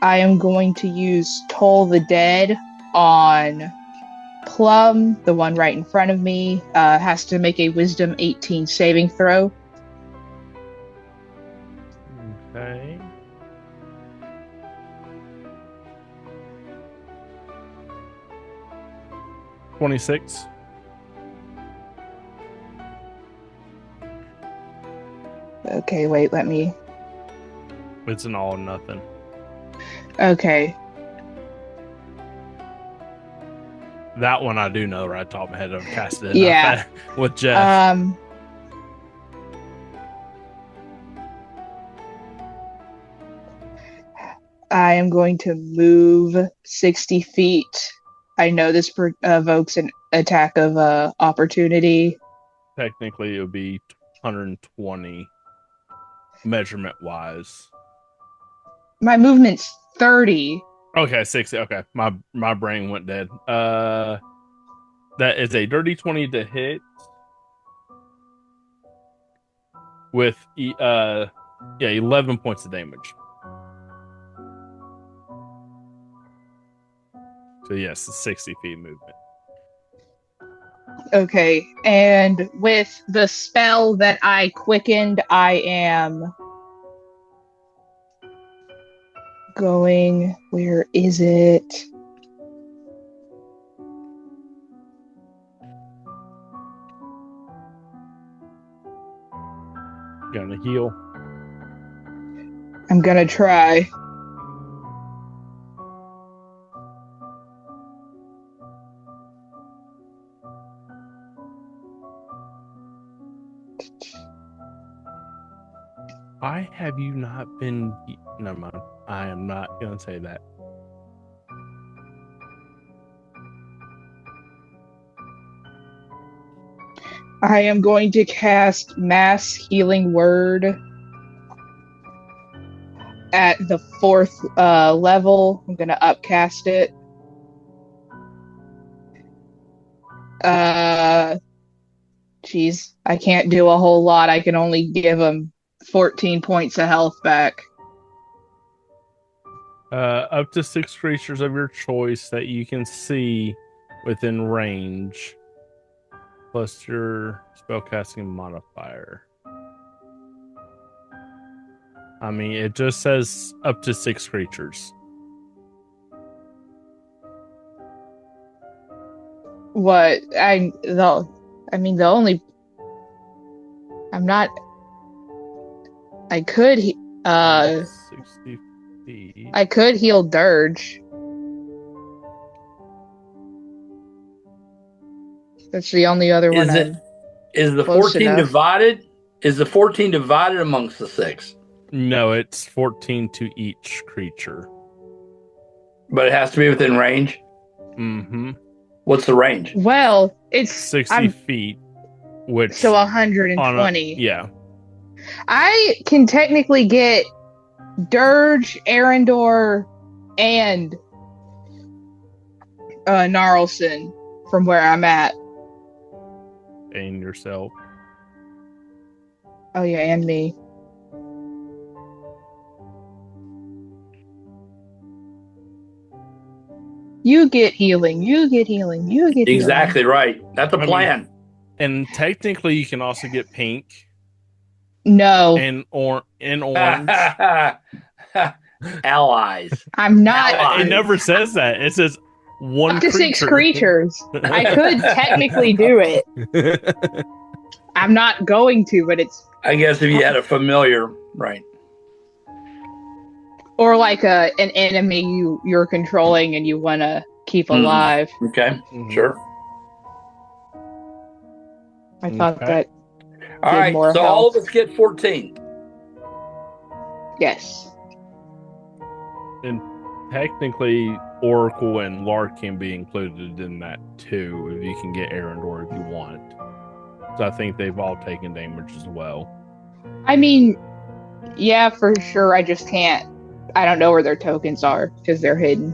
I am going to use Toll the Dead on Plum, the one right in front of me. Has to make a Wisdom 18 saving throw. Okay. $26. Okay, wait, let me. It's an all or nothing. Okay. That one I do know right off the top of my head. I've cast it Yeah. with Jeff. I am going to move 60 feet. I know this evokes an attack of opportunity. Technically, it would be 120 measurement wise. My movement's 30. Okay, 60. Okay, my brain went dead. That is a dirty 20 to hit with 11 points of damage. So yes, it's 60 feet movement. Okay, and with the spell that I quickened, I am going. Where is it? Gonna heal. I'm gonna try. Why have you not been? Never mind. I am not gonna say that. I am going to cast Mass Healing Word at the 4th level. I'm going to upcast it. Geez, I can't do a whole lot. I can only give him 14 points of health back. Up to 6 creatures of your choice that you can see within range, plus your spellcasting modifier. I mean, it just says up to 6 creatures. What? I'm not. I could. 60 feet. I could heal Dirge. That's the only other one. Is the close 14 enough. divided? Is the 14 divided amongst the 6? No, it's 14 to each creature. But it has to be within range? Mm-hmm. What's the range? Well, it's 60 feet, which so 120. Yeah. I can technically get Dirge, Arendor, and Gnarlson from where I'm at. And yourself. Oh yeah, and me. You get healing. You get healing. You get exactly healing. right. That's a plan. And technically, you can also get pink. No. And orange. Allies. I'm not. Allies. It never says that. It says one up to creature. 6 creatures. I could technically do it. I'm not going to, but it's. I guess if you had a familiar, right? Or like an enemy you're controlling and you want to keep alive. Okay, sure. I thought that. All right, more so health. all of us get 14. Yes. And technically, Oracle and Lark can be included in that too, if you can get Arendor if you want. So I think they've all taken damage as well. I mean, yeah, for sure. I just can't. I don't know where their tokens are because they're hidden.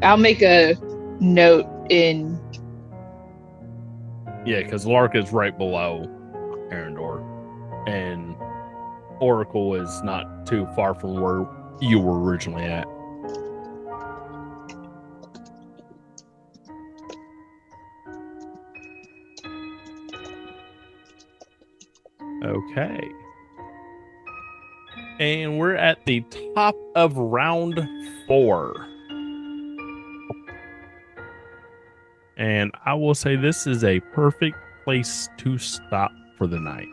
I'll make a note in. Yeah, because Lark is right below Arendor. and Oracle is not too far from where you were originally at. Okay. And we're at the top of round 4. And I will say this is a perfect place to stop for the night.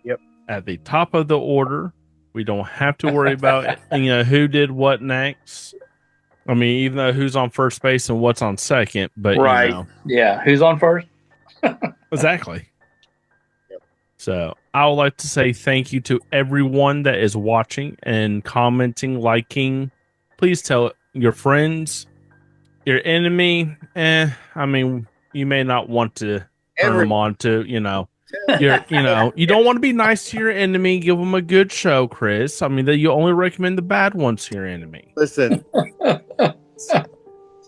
Yep. At the top of the order, we don't have to worry about who did what next. I mean, even though who's on first base and what's on second, but right. Yeah. Who's on first? Exactly. So I would like to say thank you to everyone that is watching and commenting, liking. Please tell your friends, your enemy. I mean, you may not want to turn them on to, you don't want to be nice to your enemy. Give them a good show, Chris. I mean, that you only recommend the bad ones to your enemy. Listen,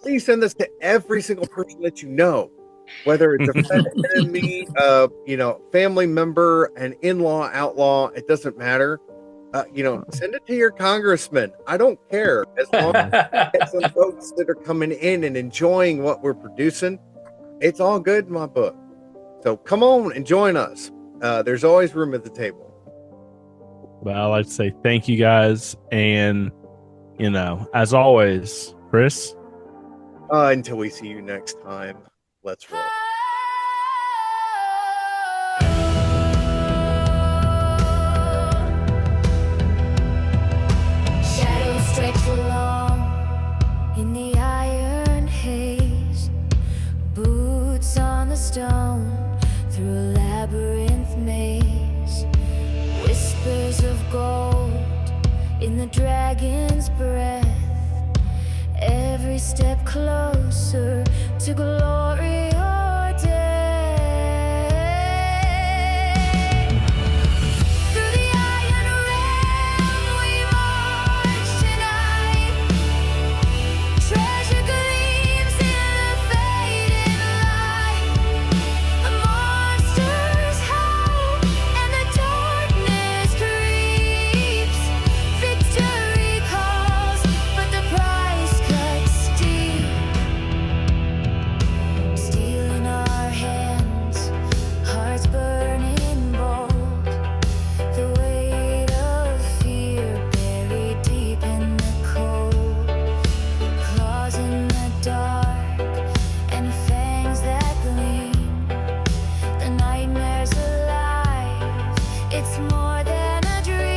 please send this to every single person that you know. Whether it's a friend, enemy, family member, an in-law, outlaw, it doesn't matter. Send it to your congressman. I don't care. As long as you get some folks that are coming in and enjoying what we're producing, it's all good in my book. So come on and join us. There's always room at the table. Well, I'd like to say thank you guys. And, as always, Chris. Until we see you next time. Let's roll. Shadows stretch along in the iron haze. Boots on the stone through a labyrinth maze. Whispers of gold in the dragon's breath. Every step closer to glory or death. Through the iron realm we march tonight. Treasure gleams in the fading light. The monsters howl and the darkness creeps. Victory calls, but the price cuts deep. Steel in our hands, hearts burning bold. The weight of fear buried deep in the cold. Claws in the dark and fangs that gleam. The nightmare's alive, it's more than a dream.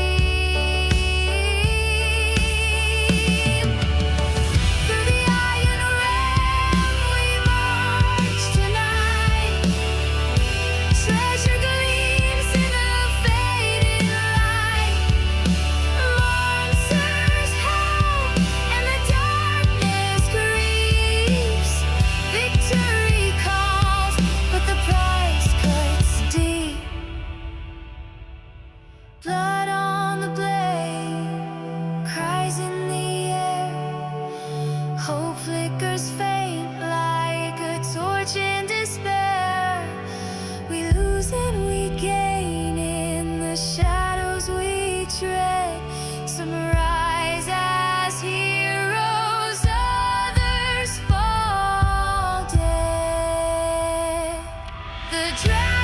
Through the iron realm we march tonight. Treasure gleams in the fading light. Monsters howl and the darkness creeps. Victory calls, but the price cuts deep. Blood on the blade, cries in the air. Hope flickers faint like a torch in despair. We lose and we gain in the shadows we tread. Some rise as heroes, others fall dead. The dragon